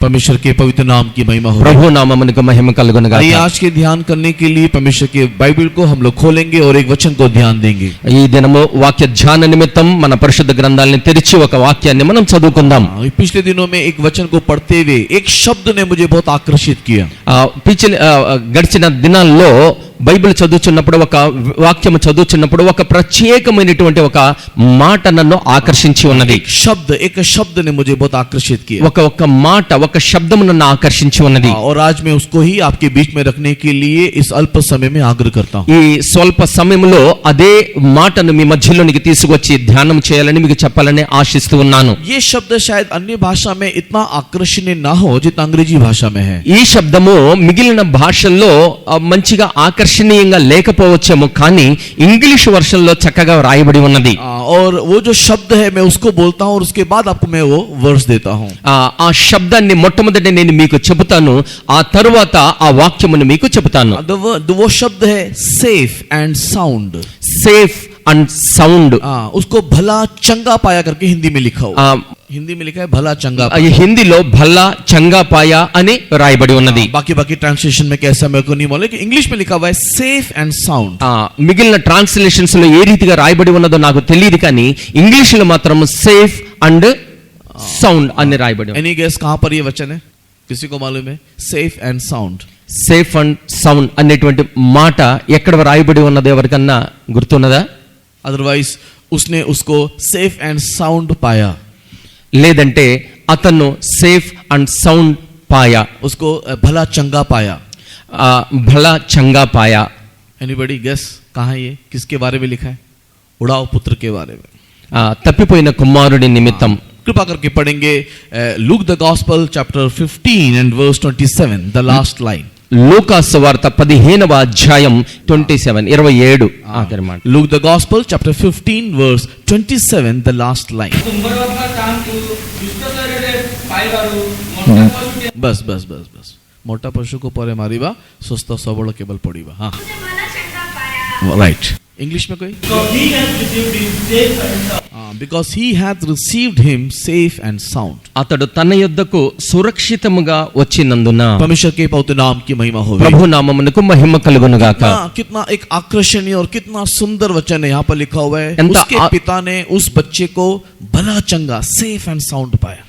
परमेश्वर के पवित्र नाम की महिमा हो। ప్రభు నామమునకు మహిమ కలుగును గాక. आज के ध्यान करने के लिए परमेश्वर के बाइबल को हम लोग खोलेंगे और एक वचन को ध्यान देंगे। ఈ దినము వాక్య ధ్యాన నిమిత్తం మన పరిశుద్ధ గ్రంథాలను తెరిచి ఒక వాక్యాన్ని మనం చదువుకుందాం. पिछले दिनों में एक वचन को पढ़ते हुए एक शब्द ने मुझे बहुत आकर्षित किया। గడిచిన దినాల్లో బైబిల్ చదువుచున్నప్పుడు ఒక వాక్యము చదువుచున్నప్పుడు ఒక ప్రత్యేకమైనటువంటి ఒక మాట నన్ను ఆకర్షించి ఉన్నది. एक शब्द ने मुझे बहुत आकर्षित किया. ఒక మాట ఒక శబ్దము నన్ను ఆకర్షించి ఉన్నది. और आज मैं उसको ही आपके बीच में रखने के लिए इस अल्प समय में आग्रह करता हूं. ఈ స్వల్ప సమయంలో అదే మాటను మీ మధ్యలోనికి తీసుకొచ్చి ధ్యానం చేయాలని మీకు చెప్పాలని ఆశిస్తూ ఉన్నాను. ये शब्द शायद अन्य भाषा में इतना आकर्षणीय ना हो जितना अंग्रेजी भाषा में है. ఈ శబ్దము మిగిలిన భాషల్లో మంచిగా ఆకర్షణీయంగా లేకపోవచ్చేమో కానీ ఇంగ్లీష్ వర్షన్లో చక్కగా రాయబడి ఉన్నది. और वो जो शब्द है मैं उसको बोलता हूं और उसके बाद आपको मैं वो वर्स देता हूं. ఆ శబ్దాన్ని మొట్టమొదట నేను మీకు చెబుతాను, ఆ తరువాత ఆ వాక్యమును మీకు చెబుతాను. वो शब्द है safe and sound. Safe and sound. उसको भला चंगा पाया करके हिंदी में लिखा हुआ. हिंदी में लिखा है भला चंगा. హిందీలో భల్లా చంగా పాయా అని రాయబడి ఉన్నది. बाकी ट्रांसलेशन में कैसा मेरे को नहीं मालूम, लेकिन इंग्लिश में लिखा हुआ है सेफ एंड साउंड. మిగిలిన ట్రాన్స్లేషన్స్ లో ఏ రీతిగా రాయబడి ఉన్నదో నాకు తెలియదు కానీ ఇంగ్లీష్ లో మాత్రం సేఫ్ అండ్ సౌండ్ అని రాయబడి. एनी गेस कहां पर ये वचन है? किसी को मालूम है? Safe and sound. Safe and sound అనేటువంటి మాట ఎక్కడ రాయబడి ఉన్నదో ఎవరికన్నా గుర్తున్నదా? अदरवाइज उसने उसको सेफ एंड साउंड पाया. లేదంటే అతను సేఫ్ అండ్ సౌండ్ పాయా, उसको भला चंगा पाया. భలా చంగా పాయా. एनीबॉडी गेस कहां है ये? किसके बारे में लिखा है? उड़ाव पुत्र के बारे में. తప్పిపోయిన కుమారుడి నిమిత్తం. कृपा करके पढ़ेंगे look the gospel chapter 15 and verse 27, the last line. లూకా సువార్త 15వ అధ్యాయం 27 ఆఖరి మాట. Look the gospel chapter 15 verse 27, the last line. बस बस बस बस मोटा पशु को परे मारिबा सुस्थ सबल केवल पड़ीबा. हां राइट. इंग्लिश में कोई? because he hath received him safe and sound. అతడు తన యొద్దకు సురక్షితముగా వచ్చినందున परमेश्वर के पवित्र नाम की महिमा हो. ప్రభు నామమునకు మహిమ కలుగును గాక. कितना एक आकर्षणीय और कितना सुंदर वचन है यहाँ पर लिखा हुआ है. उसके पिता ने उस बच्चे को भला चंगा सेफ एंड साउंड पाया.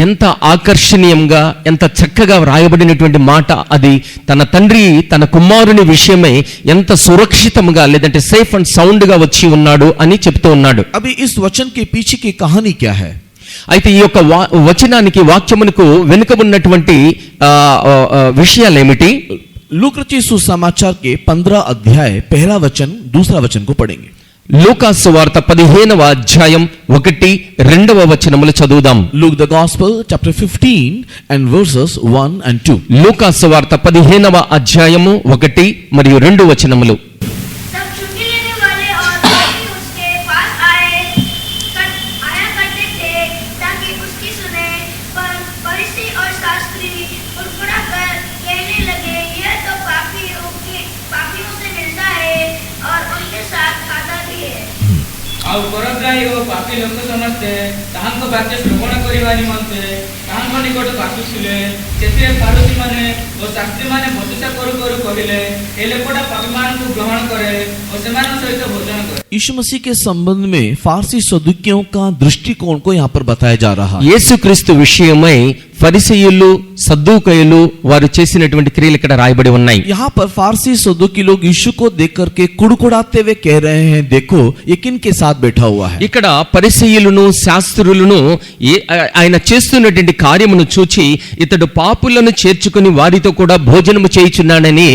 ఎంత ఆకర్షణీయంగా ఎంత చక్కగా వ్రాయబడినటువంటి మాట అది. తన తండ్రి తన కుమారుని విషయమై ఎంత సురక్షితంగా లేదంటే సేఫ్ అండ్ సౌండ్ గా వచ్చి ఉన్నాడు అని చెప్తూ ఉన్నాడు. అभी इस वचन के पीछे की कहानी क्या है? అయితే ఈ యొక్క వచనానికి వాక్యమునకు వెనుక ఉన్నటువంటి విషయాలు ఏమిటి? लूका रचित सुसमाचार के 15 अध्याय पहला वचन दूसरा वचन को पढ़ेंगे. లూకా సువార్త 15వ అధ్యాయం 1-2 వచనములు చదువుదాం. Luke the Gospel chapter 15 and verses 1 and 2. లూకా సువార్త 15వ అధ్యాయము 1 మరియు 2 వచనములు. ଆଉ ପରଗ୍ରାହୀ ଓ ପାପୀ ଲୋକ ସମସ୍ତେ ତାହାଙ୍କ ବାକ୍ୟ ଶ୍ରବଣ କରିବା ନିମନ୍ତେ ତାହାଙ୍କ ନିକଟକୁ ଆସୁଥିଲେ. ସେଥିରେ ଫାରୁସୀମାନେ ଓ ଶାସ୍ତ୍ରୀମାନେ ବଚସା କରୁ କରୁ କହିଲେ, ଏ ଲୋକଟା ପାପୀମାନଙ୍କୁ ଗ୍ରହଣ କରେ ଓ ସେମାନଙ୍କ ସହିତ ଭୋଜନ କରେ. यीशु मसीह के संबंध में फारसी सदुकियों का दृष्टिकोण को यहाँ पर बताया जा रहा है. యేసుక్రీస్తు విషయమై ఫరిసీయులు సద్దూకయులు వారు చేసినటువంటి క్రియలు ఇక్కడ రాయబడి ఉన్నాయి. यहाँ पर फारसी सदुकी लोग यीशु को देख करके कुड़कुड़ाते हुए कह रहे हैं, देखो ये किन के साथ बैठा हुआ है. ఇక్కడ పరిసయ్యులను శాస్త్రులను ఆయన చేస్తున్నటువంటి కార్యమును చూచి ఇతడు పాపులను చేర్చుకుని వారితో కూడా భోజనము చేయుచున్నాడని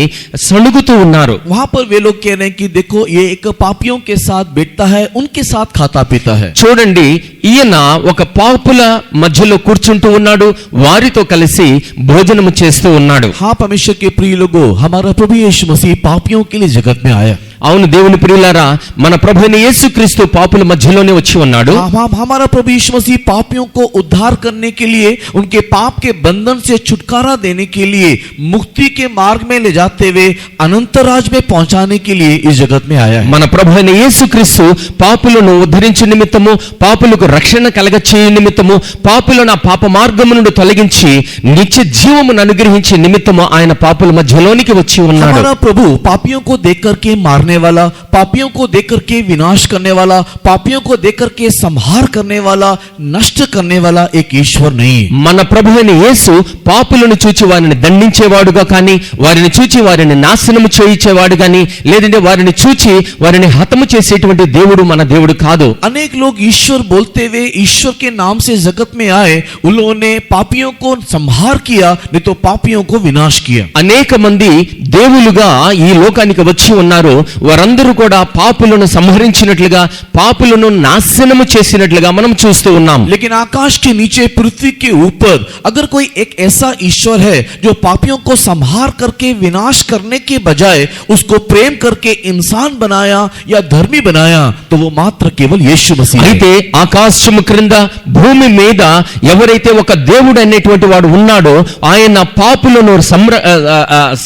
సణుగుతూ ఉన్నారు. वहां पर वे लोग कह रहे हैं कि देखो ये एक पापियों के साथ बैठता है, उनके साथ खाता पीता है. చూడండి, ఈయన ఒక పాపుల మధ్యలో కూర్చుంటూ ఉన్నాడు, వారితో కలిసి భోజనము చేస్తూ ఉన్నాడు. हाँ परमेश्वर के प्रिय लोगों, हमारा प्रभु यीशु मसीह पापियों के लिए जगत में आया. అవును దేవుని ప్రియులారా, మన ప్రభువైన యేసుక్రీస్తు పాపుల మధ్యలోనే వచ్చి ఉన్నాడు. हमारा प्रभु यीशु मसीह पापियों को उद्धार करने के लिए, उनके पाप के बंधन से छुटकारा देने के लिए, मुक्ति के मार्ग में ले जाते हुए अनंत राज में पहुंचाने के लिए इस जगत में आया है. మన ప్రభువైన యేసుక్రీస్తు పాపులను ఉద్ధరించు నిమిత్తము, పాపులకు రక్షణ కలగచేయు నిమిత్తము, పాపులను ఆ పాప మార్గము నుండి తొలగించి నిత్య జీవమును అనుగ్రహించే నిమిత్తము ఆయన పాపుల మధ్యలోనికి వచ్చి ఉన్నాడు. हमारा प्रभु पापियों को देख करके मारने वाला, पापियों को देख करके विनाश करने वाला, पापियों को देख करके संहार करने वाला, नष्ट करने वाला एक ईश्वर नहीं. మన ప్రభువైన యేసు పాపులను చూచి వారిని దండించేవాడుగా కానీ, వారిని చూచి వారిని నాశనము చేయించేవాడు కానీ, లేదంటే వారిని చూచి వారిని హతము చేసేటువంటి దేవుడు మన దేవుడు కాదు. अनेक लोग ईश्वर बोलते हुए ईश्वर के नाम से जगत में आए, उन्होंने पापियों को संहार किया, नहीं तो पापियों को विनाश किया. అనేక మంది దేవులుగా ఈ లోకానికి వచ్చి ఉన్నారు. వారందరూ కూడా పాపులను సంహరించినట్లుగా, పాపులను నాశనము చేసినట్లుగా మనం చూస్తూ ఉన్నాం. लेकिन आकाश के नीचे, पृथ्वी के ऊपर अगर कोई एक ऐसा ईश्वर है जो पापियों को संहार करके विनाश करने के बजाय उसको प्रेम करके इंसान बनाया या धर्मी बनाया, तो वो मात्र केवल यीशु मसीह है. అయితే ఆకాశము క్రింద భూమి మీద ఎవరైతే ఒక దేవుడు అనేటువంటి వాడు ఉన్నాడో, ఆయన పాపులను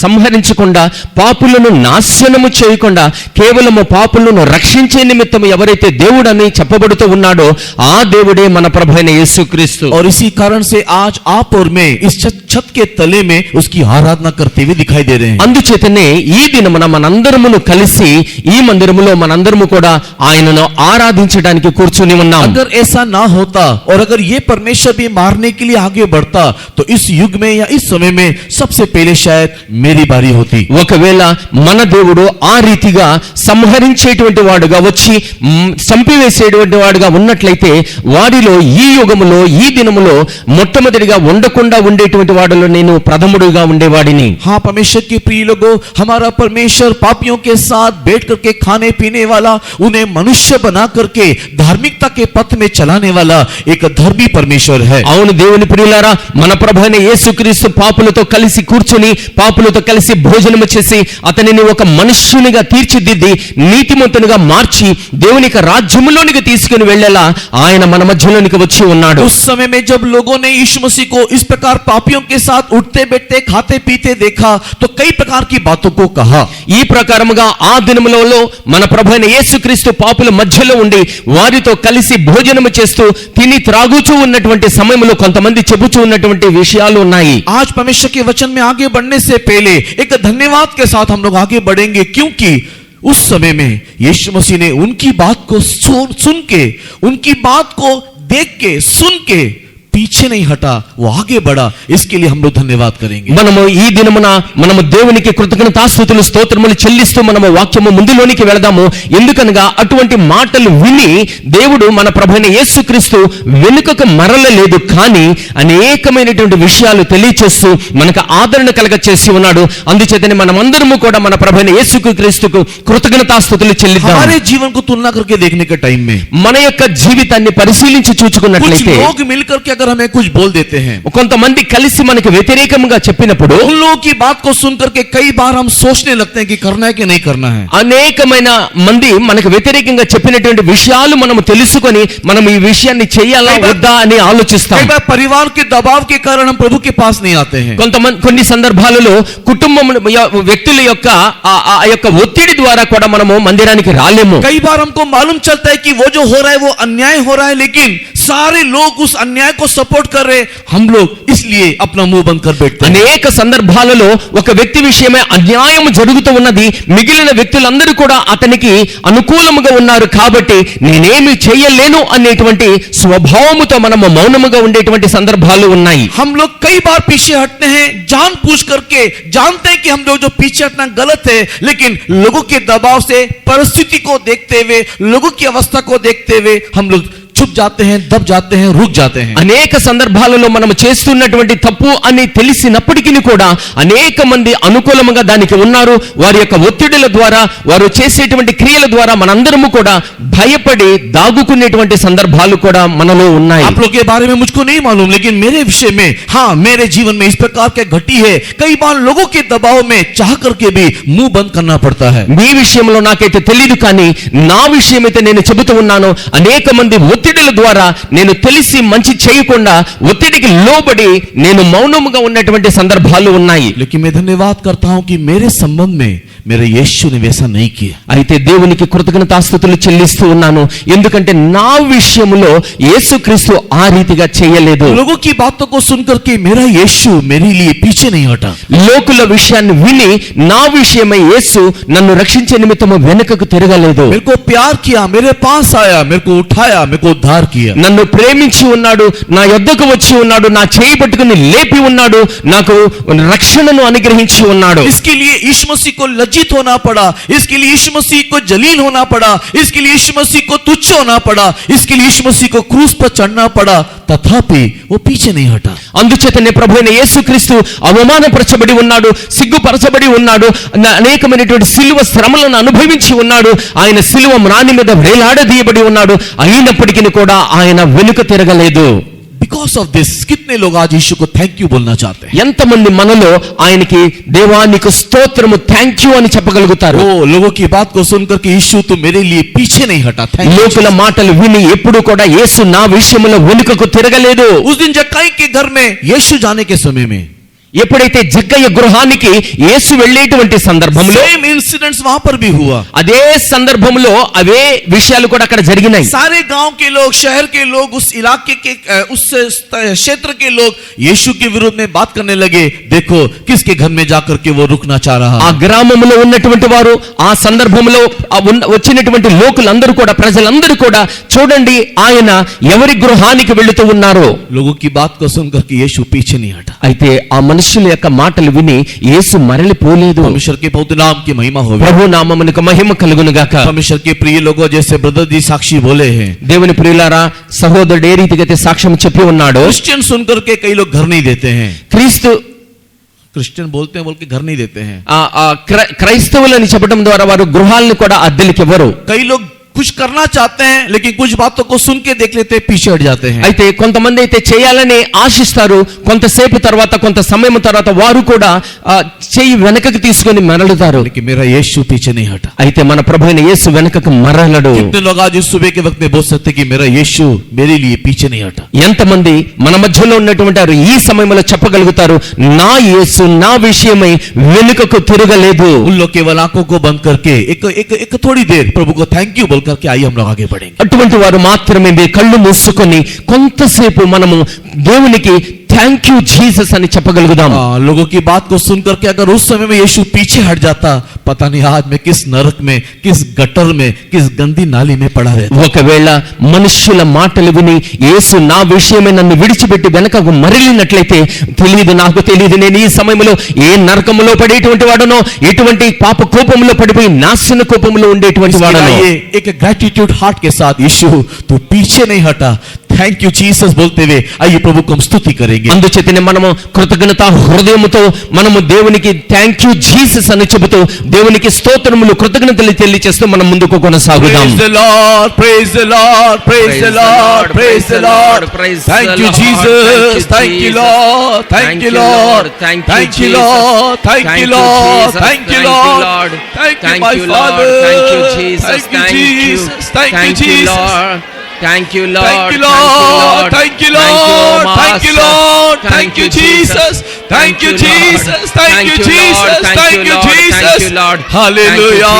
సంహరించకుండా, పాపులను నాశనము చేయకుండా, కేవలము పాపులను రక్షించే నిమిత్తం ఎవరైతే దేవుడు అని చెప్పబడుతూ ఉన్నాడో ఆ దేవుడే మన ప్రభువైన యేసుక్రీస్తు. और इसी कारण से आज आप और मैं इस छत के तले में उसकी आराधना करते हुए दिखाई दे रहे हैं. అందుచేతనే ఈ దినమున మనందరమును కలిసి ఈ మందిరములో మనందరము కూడా ఆయనను ఆరాధించడానికి కూర్చుని ఉన్నాం. अगर ऐसा ना होता और अगर ये परमेश्वर भी मारने के लिए आगे बढ़ता, तो इस युग में या इस समय में सबसे पहले शायद मेरी बारी होती. ఒకవేళ మన దేవుడు ఆ రీతిగా సంహరించేటువంటి వాడుగా వచ్చి చంపివేసేటువంటి వాడుగా ఉన్నట్లయితే, వాడిలో ఈ యుగములో ఈ దినములో మొట్టమొదటిగా ఉండకుండా ఉండేటువంటి వాడిలో నేను ప్రథముడుగా ఉండేవాడిని. हाँ परमेश्वर के प्रिय लोगों, हमारा परमेश्वर पापियों के साथ बैठ करके खाने पीने वाला, उन्हें मनुष्य बना करके धार्मिकता के पथ में चलाने वाला एक धर्मी परमेश्वर है. అవును దేవుని ప్రియులారా, మన ప్రభువైన యేసుక్రీస్తు పాపులతో కలిసి కూర్చుని, పాపులతో కలిసి భోజనము చేసి, అతనిని ఒక మనుష్యునిగా తీర్చిదిద్ది నీతిమంతునిగా మార్చి దేవుని యొక్క రాజ్యములోనికి తీసుకుని వెళ్ళేలా ఆయన మన మధ్యలోనికి వచ్చి ఉన్నాడు. उस समय में जब लोगों ने यीशु मसीह को इस प्रकार पापियों के साथ उठते बैठते खाते पीते देखा, तो कई प्रकार की बातों को कहा. ఈ ప్రకారముగా ఆ దినములలో మన ప్రభువైన యేసుక్రీస్తు పాపుల మధ్యలో ఉండి వారితో కలిసి భోజనము చేస్తూ తిని త్రాగుచూ ఉన్నటువంటి సమయంలో కొంతమంది చెబుచూ ఉన్నటువంటి విషయాలు ఉన్నాయి. आज परमेश्वर के वचन में आगे बढ़ने से पहले एक धन्यवाद के साथ हम लोग आगे बढ़ेंगे, क्योंकि उस समय में यीशु मसीह ने उनकी बात को सुन के, उनकी बात को देख के, सुन के पीछे नहीं हटा, वो आगे बढ़ा. इसके लिए हम लोग धन्यवाद करेंगे. మనము ఈ దినమున మనము దేవునికి కృతజ్ఞతాస్తుతులు స్తోత్రములు చెల్లిస్తూ మనము వాక్యము ముందులోనికి వెళదాము. ఎందుకనగా అటువంటి మాటలు విని దేవుడు మన ప్రభువైన యేసుక్రీస్తు వెనుకకు మరలలేదు, కానీ అనేకమైనటువంటి విషయాలు తెలియచేస్తూ మనకు ఆదరణ కలగ చేసి ఉన్నాడు. అందుచేతనే మనమందరము కూడా మన ప్రభువైన యేసుక్రీస్తుకు కృతజ్ఞతాస్తుతులు చెల్లిద్దాం. हमारे जीवन को तुलना करके देखने के टाइम में మన యొక్క జీవితాన్ని పరిశీలించి कुछ చూచుకున్నట్లయితే लोग मिलकर के अगर हमें कुछ बोल देते हैं, కొంతమంది కలిసి మనకు వ్యతిరేకంగా చెప్పినప్పుడు उन लोगों की बात को सुन करके कई बार हम सोचने लगते हैं कि करना है कि नहीं करना है. అనేకమైన మంది మనకు వ్యతిరేకంగా చెప్పినటువంటి విషయాలు మనము తెలుసుకొని మనం ఈ విషయాన్ని చేయాలా వద్దా అని ఆలోచిస్తాం. कई बार परिवार के दबाव के कारण हम प्रभु के पास नहीं आते हैं. కొన్ని సందర్భాలలో కుటుంబం వ్యక్తుల యొక్క ఆ యొక్క ఒత్తిడి ద్వారా కూడా మనము మందిరానికి రాలేము. कई बार हमको मालूम चलता है कि वो जो हो रहा है वो अन्याय हो रहा है, लेकिन सारे लोग उस अन्याय को सपोर्ट कर रहे, हम लोग इसलिए अपना मुंह बंद कर बैठते हैं. అనేక సందర్భాలలో ఒక వ్యక్తి విషయమే అన్యాయం జరుగుతూ ఉన్నది, మిగిలిన వ్యక్తులందరూ కూడా అతనికి అనుకూలముగా ఉన్నారు కాబట్టి నేనేమి చేయలేను అనేటువంటి స్వభావముతో మనము మౌనముగా ఉండేటువంటి సందర్భాలు ఉన్నాయి. हम लोग कई बार पीछे हटते हैं जानबूझ करके, जानते हैं कि हम लोग जो पीछे हटना गलत है, लेकिन लोगों के दबाव से, परिस्थिति को देखते हुए, लोगों की अवस्था को देखते हुए हम लोग झुक जाते हैं, दब जाते हैं, रुक जाते हैं। అనేక సందర్భాలలో మనం చేస్తున్నటువంటి తప్పు అని తెలిసినప్పటికీ కూడా అనేక మంది అనుకూలంగా దానికి ఉన్నారు. వారి యొక్క ఒత్తిడిల ద్వారా, వారు చేసేటువంటి క్రియల ద్వారా మనందరము కూడా భయపడి దాగుకునేటువంటి సందర్భాలు కూడా మనలో ఉన్నాయి. आप लोग के बारे में मुझको नहीं मालूम, लेकिन मेरे विषय में, हाँ, मेरे जीवन में इस प्रकार के घटी है। कई बार लोगों के दबाव में चाह करके भी मुंह बंद करना पड़ता है। మీ విషయంలో నాకైతే తెలియదు, కానీ నా విషయమైతే నేను చెబుతూ ఉన్నాను. అనేక మంది ఒత్తిడిల ద్వారా నేను తెలిసి మంచి చేయకుండా ఒత్తిడికి లోబడి నేను మౌనముగా ఉన్నటువంటి సందర్భాలు ఉన్నాయి. लेकिन मैं धन्यवाद करता हूं कि मेरे संबंध में मेरे यीशु ने वैसा नहीं किया। అయితే దేవునికి కృతజ్ఞతాస్తుతులు చెల్లిస్తూ ఉన్నాను, ఎందుకంటే నా విషయంలో యేసుక్రీస్తు ఆ రీతిగా చేయలేదు. लोगों की बातों को सुनकर के मेरा यीशु मेरे लिए पीछे नहीं हटा। లోకుల విషయాన్ని విని నా విషయమై యేసు నన్ను రక్షించే నిమిత్తము వెనుకకు తిరగలేదు. मेरे को प्यार किया, मेरे पास आया, मेरे को उठाया, मेरे को उद्धार किया। నన్ను ప్రేమించి ఉన్నాడు, నా యొద్దకు వచ్చి ఉన్నాడు, నా చేయి పట్టుకుని లేపి ఉన్నాడు, నాకు రక్షణను అనుగ్రహించి ఉన్నాడు. इसके लिए यीशु मसीह को लज्जित होना पड़ा, इसके लिए यीशु मसीह को जलील होना पड़ा, इसके लिए यीशु मसीह को तुच्छ होना पड़ा, इसके लिए यीशु मसीह को क्रूस पर चढ़ना पड़ा, तथापि वो पीछे नहीं हटा। అందుచేతనే ప్రభువైన యేసుక్రీస్తు అవమానపరచబడి ఉన్నాడు, సిగ్గుపరచబడి ఉన్నాడు, అనేకమైనటువంటి సిలువ శ్రమలను అనుభవించి ఉన్నాడు, ఆయన సిలువ మ్రాని మీద వేలాడదీయబడి ఉన్నాడు. అయినప్పటికీ కూడా ఆయన వెనుక తిరగలేదు. Because of this, कितने लोग आज यीशु को थैंक यू बोलना चाहते हैं? ఎంతమంది మనలో ఆయనకి దేవా నీకు స్తోత్రము థ్యాంక్ యూ అని చెప్పగలుగుతారు? ओ लोगों की बात को सुनकर के यीशु तो मेरे लिए पीछे नहीं हटा। Thank you. లోకుల మాటలు విని ఎప్పుడు కూడా యేసు నా విషయంలో వెనుకకు తిరగలేదు. उस दिन जक्कई के घर में यीशु जाने के समय में ఎప్పుడైతే జక్కయ్య గృహానికి యేసు వెళ్ళేటువంటి సందర్భంలో सेम इंसिडेंट्स वहां पर भी हुआ। అదే సందర్భంలో అవే విషయాలు కూడా అక్కడ జరిగినాయి. सारे गांव के लोग, शहर के लोग, उस इलाके के उस क्षेत्र के लोग यीशु के विरुद्ध में बात करने लगे। देखो किसके घर में जाकर के वो रुकना चाह रहा ఆ है। గ్రామంలో ఉన్నటువంటి వారు, ఆ సందర్భంలో వచ్చినటువంటి లోకులందరూ కూడా, ప్రజలందరూ కూడా చూడండి ఆయన ఎవరి గృహానికి వెళుతూ ఉన్నారో. लोगों की बात को सुनकर के यीशु पीछे नहीं हटा। అయితే ఆ మనుషుల యొక్క మాటలు విని యేసు మరలిపోలేదు. परमेश्वर के पवित्र नाम की महिमा हो। ప్రభు నామమునకు మహిమ కలుగును గాక. परमेश्वर के प्रिय लोगों जैसे ब्रदर जी साक्षी बोले हैं, దేవుని ప్రియులారా, సహోదరుడు ఏ రీతిగా అయితే సాక్ష్యం చెప్పి ఉన్నాడు, क्रिश्चियन सुनकर के कई लोग घर नहीं देते हैं। క్రీస్తు क्रिश्चियन बोलते हैं बोल के घर नहीं देते हैं। క్రైస్తవులని చెప్పడం ద్వారా వారు గృహాలను కూడా అద్దెలకు ఇవ్వరు. कई लोग कुछ करना चाहते हैं, लेकिन कुछ बातों को सुन के देख लेते हैं, पीछे हट जाते हैं। అయితే కొంతమంది అయితే చేయాలని ఆశిస్తారు, కొంతసేపు తర్వాత, కొంత సమయం తర్వాత వారు కూడా చేయి వెనకకి తీసుకొని మరలుతారు. लेकिन मेरा यीशु पीछे नहीं हटा। అయితే మన ప్రభు అయిన యేసు వెనకకు మరలడు. कितने लोग आज इस सुबह के वक्त में बोल सकते कि मेरा यीशु मेरे लिए पीछे नहीं हटा? ఎంతమంది మన మధ్యలో ఉన్నటువంటి వారు ఈ సమయంలో చెప్పగలుగుతారు, నా యేసు నా విషయమై వెనుకకు తిరగలేదు? उन लोग केवल आंखों को बंद करके एक थोड़ी देर प्रभु को थैंक यू बोल करके आइए हम लोग आगे बढ़ेंगे। అటువంటి వారు మాత్రమే మీ కళ్ళు మూసుకొని కొంతసేపు మనము దేవునికి థ్యాంక్ యూ జీసస్ అని చెప్పగలుగుదాం. लोगों की बात को सुन करके अगर उस समय में यीशु पीछे हट जाता, पता नहीं आज मैं किस नरक में, किस गटर में, किस गंदी नाली में पड़ा रहता। ఒకవేళ మనుష్యుల మాటలు విని యేసు నా విషయమే నన్ను విడిచిపెట్టి వెనకకు మరలినట్లయితే నాకు తెలియదు నేను ఈ సమయంలో ఏ నరకములో పడేటువంటి వాడనో, ఎటువంటి పాప కోపంలో పడిపోయి నాశన కోపంలో ఉండేటువంటి వాడనో. एक ग्रेटिट्यूड हार्ट के साथ यीशु तू पीछे नहीं हटा, थैंक यू जीसस बोलते हुए आइए प्रभु को हम स्तुति करेंगे। అందుచేతనే మనము కృతజ్ఞత హృదయముతో మనము దేవునికి థ్యాంక్ యూ జీసస్ అని చెబుతూ దేవునికి స్తోత్రములు కృతజ్ఞతలు తెలియజేస్తూ మనం ముందుకు కొనసాగుదాం. Praise the Lord, praise the Lord, praise the Lord, praise the Lord. Thank you Jesus, thank you Lord, thank you Lord, thank you Lord, thank you Lord, thank you Lord, thank you my Father, thank you Jesus, thank you Jesus, thank you Jesus. Thank you Lord, thank you Lord, thank you Lord, thank you Lord, thank you Jesus, thank you Jesus, thank you Jesus, thank you Jesus, hallelujah,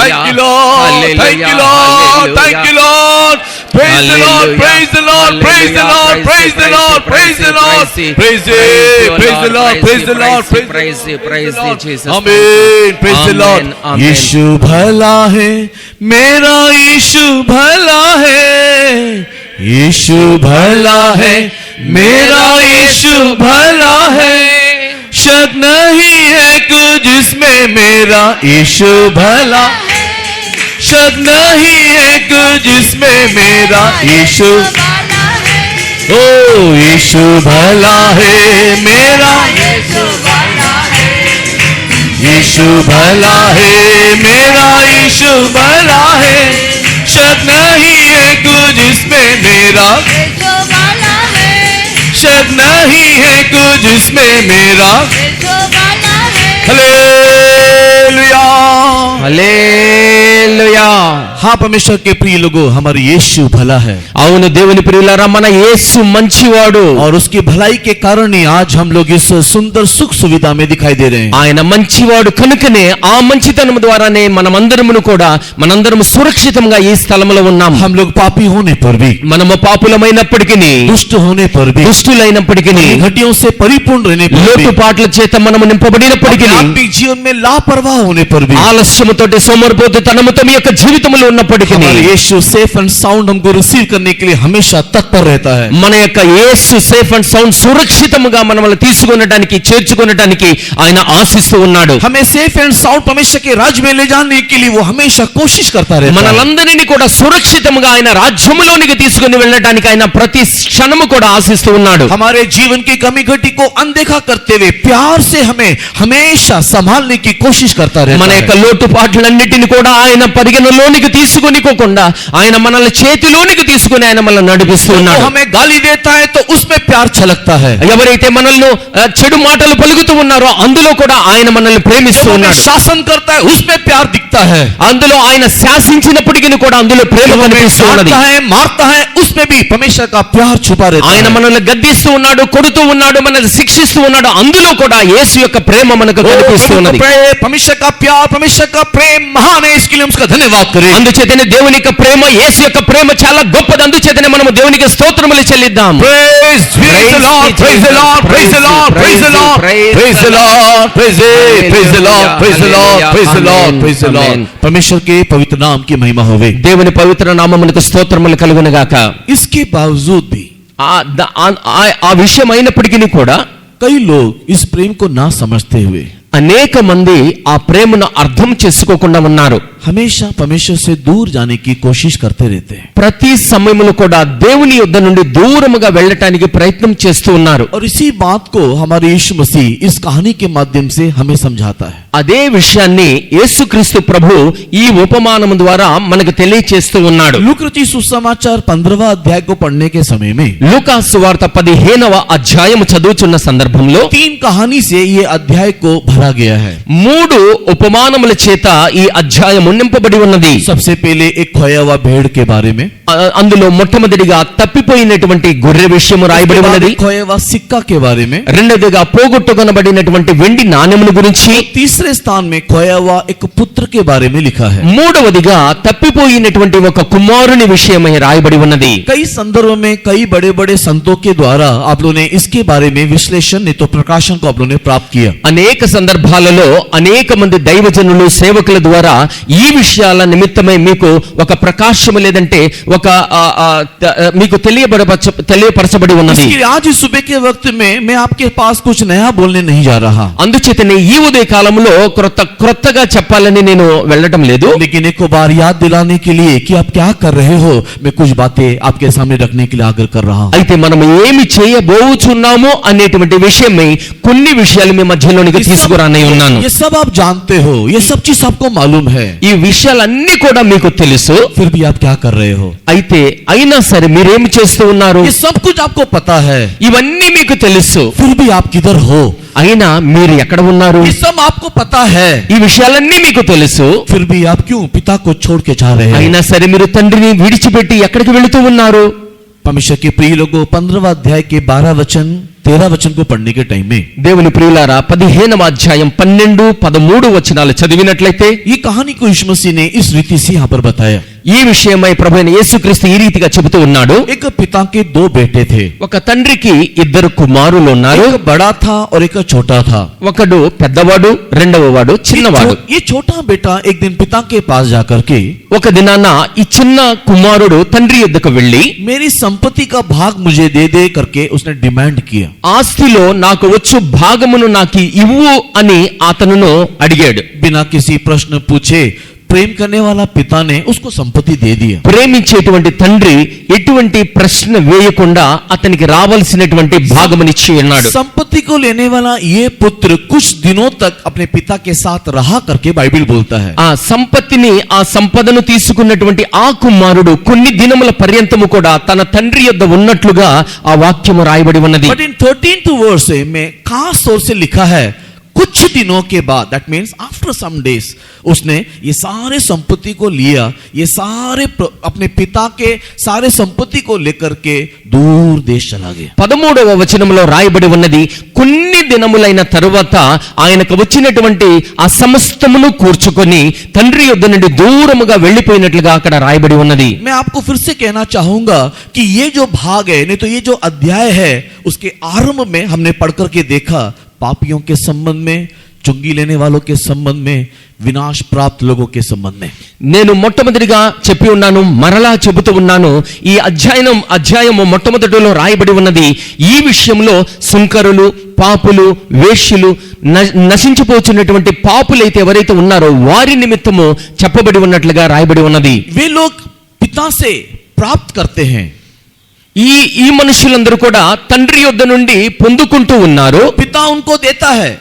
thank you Lord, thank you Lord, thank you Lord, praise the Lord, praise the Lord, praise the Lord, praise the Lord, praise the Lord, praise the Lord, praise the Lord, praise Jesus, amen, praise the Lord. यीशु भला है, मेरा यीशु भला है, यीशु भला है, मेरा यीशु भला है, शक नहीं है कुछ जिसमें मेरा यीशु भला, शक नहीं एक जिसमें मेरा यीशु भला है, ओ यीशु भला है मेरा यीशु भला है, यीशु भला है मेरा यीशु भला है शक नहीं एक जिसमें मेरा यीशु भला है, शक नहीं एक जिसमें मेरा यीशु भला है। Hallelujah hallelujah. हाँ परमेश्वर के प्रिय लोगों हमारे यीशु भला है అవును దేవుని ప్రియులారా, మన యేసు మంచివాడు. और उसकी भलाई के कारण ही आज हम लोग इस सुंदर सुख सुविधा में दिखाई दे रहे हैं ఆయన మంచివాడు కనుకనే ఆ మంచితనం ద్వారానే మనమందరమును కూడా మనందరము సురక్షితంగా ఈ స్థలంలో ఉన్నాం. हम लोग पापी होने पर भी మనము పాపులమైనప్పటికీ, दुष्ट होने पर भी దుష్టులైనప్పటికీ, घटियों से परिपूर्ण रहने पर भी లోటుపాట్ల చేత మనము నింపబడినప్పటికీ, आत्मिक जीवन में लापरवाह होने पर भी ఆలస్యముతోటి సోమరిపోతుతనముతో మీ యొక్క జీవితంలో ఉన్నప్పటికీ हमारे यीशु सेफ एंड साउंड हमको रिसीव करने के लिए हमेशा तत्पर रहता है మన యొక్క యేసు సేఫ్ అండ్ సౌండ్ సురక్షితముగా మనల్ని తీసుకొనడానికి చేర్చుకొనడానికి ఆయన ఆశిస్తూ ఉన్నాడు. हमें सेफ एंड साउंड परमेश्वर के राज्य में ले जाने के लिए वो हमेशा कोशिश करता रहता है మనలందరినీ కూడా సురక్షితంగా ఆయన రాజ్యములోనికి తీసుకుని వెళ్ళడానికి ఆయన ప్రతి క్షణము కూడా ఆశిస్తూ ఉన్నాడు. हमारे जीवन की कमी घटी को अनदेखा करते हुए प्यार से हमें हमेशा संभालने की कोशिश करता మన रहता యొక్క है లోటుపాట్లన్నిటిని కూడా ఆయన పరిగణలోనికి తీసుకొనికోకుండా ఆయన మనల్ని చేతిలోనికి తీసుకుని ఆయన మనల్ని నడిపిస్తూ वो ఉన్నాడు. हमें गाली देता है तो उसमें प्यार छलकता है ఎవరైతే మనల్ని చెడు మాటలు పలుకుతూ ఉన్నారో అందులో కూడా ఆయన మనల్ని ప్రేమిస్తూ जो हमें ఉన్నాడు. शासन करता है उसमें प्यार दिखता है అందులో ఆయన శాసించినప్పటికీ కూడా అందులో ప్రేమ जो हमें కనిపిస్తూ ఉన్నది. डांटता है मारता है उसमें भी परमेश्वर का प्यार छुपा रहता ఆయన है మనల్ని గద్దిస్తూ ఉన్నాడు, కొడుతూ ఉన్నాడు, మనల్ని శిక్షిస్తూ ఉన్నాడు, అందులో కూడా యేసు యొక్క ప్రేమ మనకు కనిపిస్తూ ఉన్నది. परमेश्वर का प्यार परमेश्वर का प्रेम महान है इसके लिए हम उसका धन्यवाद करें అందుచేతనే దేవుని యొక్క ప్రేమ, యేసు యొక్క ప్రేమ చాలా గొప్పది. అందుచేతనే మనము దేవునికి స్తోత్రములు చెల్లిద్దాం. Praise the Lord, praise the Lord, praise the Lord, praise the Lord, praise the Lord, praise the Lord, praise the Lord, praise the Lord, praise the Lord. परमेश्वर के पवित्र नाम की महिमा होवे. దేవుని పవిత్ర నామమునకు స్తోత్రములు కలుగును గాక. इसके बावजूद भी ఆ విషయం అయినప్పటికీ కూడా कई लोग इस प्रेम को ना समझते हुए అనేక మంది ఆ ప్రేమను అర్థం చేసుకోకుండా ఉన్నారు. हमेशा परमेश्वर से दूर जाने की कोशिश करते रहते हैं ప్రతి సమయంలో కూడా దేవుని యొద్ద నుండి దూరముగా వెళ్ళటానికి ప్రయత్నం చేస్తూ ఉన్నారు. और इसी बात को हमारे यीशु मसीह इस कहानी के माध्यम से हमें समझाता है అదే విషయాన్ని యేసుక్రీస్తు ప్రభు ఈ ఉపమానం ద్వారా మనకు తెలియచేస్తూ ఉన్నాడు. लूका सुसमाचार 15वां अध्याय को पढ़ने के समय में లూకా సువార్త 15వ అధ్యాయము చదువుతున్న సందర్భంలో 3 कहानी से ये अध्याय को भरा गया है 3 ఉపమానముల చేత ఈ అధ్యాయము నింపబడి ఉన్నది. सबसे पहले एक खोया हुआ भेड़ के बारे में అందులో మొట్టమొదటిగా తప్పిపోయినటువంటి గొర్రె విషయము రాయబడి ఉన్నది. खोया हुआ सिक्का के बारे में రెండోదిగా పోగొట్టుకొనబడినటువంటి వెండి నాణెముల గురించి, तीसरे स्थान में खोया हुआ एक पुत्र के बारे में लिखा है మూడవదిగా తప్పిపోయినటువంటి ఒక కుమారుని విషయమై రాయబడి ఉన్నది. कई संदर्भ में कई बड़े बड़े संतों के द्वारा आप लोगों ने इसके बारे में विश्लेषण नहीं तो प्रकाशन को आप लोगों ने प्राप्त किया అనేక సందర్భాలలో అనేక మంది దైవజనులు సేవకుల ద్వారా ఈ విషయాల నిమిత్తమై మీకు ఒక ప్రకాశం లేదంటే ఒక మీకు తెలియపరచబడి ఉన్నది. इसलिए आज इस सुबह के वक्त में मैं आपके पास कुछ नया बोलने नहीं जा रहा అందుచేతనే ఈ ఉదయ కాలంలో క్రొత్తగా చెప్పాలని నేను వెళ్ళటం లేదు. लेकिन एक बार याद दिलाने के लिए कि आप क्या कर रहे हो मैं कुछ बातें आपके सामने रखने के लिए आग्रह कर रहा हूं అయితే మనం ఏమి చేయబోచున్నాము అనేటువంటి విషయమై కొన్ని విషయాలు మీ మధ్యలోనికి తీసుకురానే ఉన్నాను. ये सब आप जानते हो ये सब चीज आपको मालूम है ఈ విషయాలన్నీ కూడా మీకు తెలుసు. फिर भी आप क्या कर रहे हो అయితే అయినా సరే మీరేమి చేస్తూ ఉన్నారు? ये सब कुछ आपको पता है ఇవన్నీ మీకు తెలుసు. फिर भी आप किधर हो అయినా మీరు ఎక్కడ ఉన్నారు? ये सब आपको पता है ఈ విషయాలన్నీ మీకు తెలుసు. फिर भी आप क्यों पिता को छोड़ के जा रहे हैं అయినా సరే మీరు తండ్రిని విడిచిపెట్టి ఎక్కడికి వెళుతూ ఉన్నారు? परमेश्वर के प्रिय लोगों 15वां अध्याय के 12 वचन 13 वचन को पढ़ने के टाइम में దేవుని ప్రియులారా 15వ అధ్యాయం 12, 13 వచనాలు చదివినట్లయితే ये कहानी को यीशु मसीह ने इस रीति से यहाँ पर बताया ఈ విషయమై ప్రభువైన యేసుక్రీస్తు ఈ రీతిగా చెబుతూ ఉన్నాడు. एक पिता के 2 बेटे थे ఒక తండ్రికి 2 కుమారులు ఉన్నారు. एक बड़ा था और एक छोटा था ఒకడు పెద్దవాడు, రెండవవాడు చిన్నవాడు. ये छोटा बेटा एक दिन पिता के पास जाकर के ఒక దినాన ఈ చిన్న కుమారుడు తండ్రి యొద్దకు వెళ్ళి मेरी संपत्ति का भाग मुझे दे दे करके उसने डिमांड किया ఆస్తిలో నాకు వచ్చు భాగమును నాకు ఇవ్వు అని అతనును అడిగాడు. बिना किसी प्रश्न पूछे प्रेम करने वाला पिता ने उसको संपत्ति दे दिया। ప్రేమించేటువంటి తండ్రి ఎటువంటి ప్రశ్న వేయకుండా అతనికి రావాల్సినటువంటి భాగమునిచ్చి ఉన్నాడు. संपत्ति को लेने वाला ये पुत्र कुछ दिनों तक अपने पिता के साथ रहा करके बाइबल बोलता है। ఆ సంపత్తిని ఆ సంపదను తీసుకున్నటువంటి ఆ కుమారుడు కొన్ని దినముల పర్యంతము కూడా తన తండ్రి యొద్ద ఉన్నట్లుగా ఆ వాక్యము రాయబడి ఉన్నది. बट इन 13th वर्स में खास तौर से लिखा है कुछ दिनों के बाद, that means after some days, उसने ये सारे संपत्ति को लिया, ये सारे अपने पिता के सारे संपत्ति को लेकर के दूर देश चला गया। 13వ వచనంలో రాయబడి ఉన్నది, కొన్ని దినములైన తరువాత ఆయనకు వచ్చినటువంటి ఆ సమస్తమును కూర్చుకొని తండ్రి యొద్ద నుండి దూరముగా వెళ్ళిపోయినట్లుగా అక్కడ రాయబడి ఉన్నది. मैं आपको फिर से कहना चाहूंगा कि ये जो भाग है, नहीं तो ये जो अध्याय है, उसके आरंभ में हमने पढ़ करके देखा पापियों के संबंध में, चुंगी लेने वालों के संबंध में, వినాశ ప్రాప్త लोगों के संबंध में। నేను మొట్టమొదటిగా చెప్పి ఉన్నాను, మరలా చెబుతూ ఉన్నాను, ఈ అధ్యాయము మొట్టమొదటిలో రాయబడి ఉన్నది ఈ విషయంలో సుంకరులు, పాపులు, వేశ్యలు, నశించిపోతున్నటువంటి పాపులైతే ఎవరైతే ఉన్నారో వారి నిమిత్తము చెప్పబడి ఉన్నట్లుగా రాయబడి ఉన్నది. वे लोग पिता से प्राप्त करते हैं, ఈ మనుషులందరూ కూడా తండ్రి యొద్ద నుండి పొందుకుంటూ ఉన్నారు. पिता उनको देता है,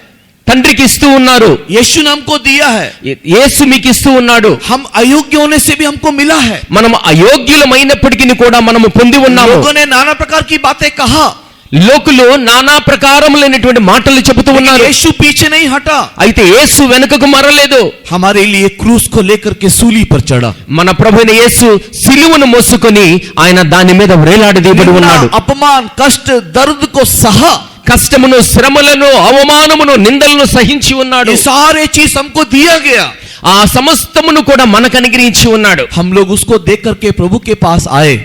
తండ్రికి ఇస్తూ ఉన్నారు. यीशु ने हमको दिया है, యేసు మీకు ఇస్తూ ఉన్నాడు. हम अयोग्य होने से भी हमको मिला है। మనం అయోగ్యులమైనప్పటికీ కూడా మనము పొంది ఉన్నాము. लोगों ने नाना प्रकार की बातें कहा, లోకులు నానా ప్రకారములైనటువంటి మాటలు చెబుతూ ఉన్నారు. यीशु पीछे नहीं हटा, అయితే యేసు వెనుకకు మరలేదు. हमारे लिए क्रूस को लेकर के सूली पर चढ़ा। మన ప్రభువైన యేసు సిలువను మోసుకొని ఆయన దాని మీద వేలాడదీయబడి ఉన్నాడు. अपमान, कष्ट, दर्द को सहा, కష్టమును, శ్రమలను, అవమానమును, నిందలను సహించి ఉన్నాడు. ये सारे चीज हमको दिया गया, ఆ సమస్తమును కూడా మనకు అనుగ్రహించి ఉన్నాడు. हम लोग उसको देख करके प्रभु के पास आए,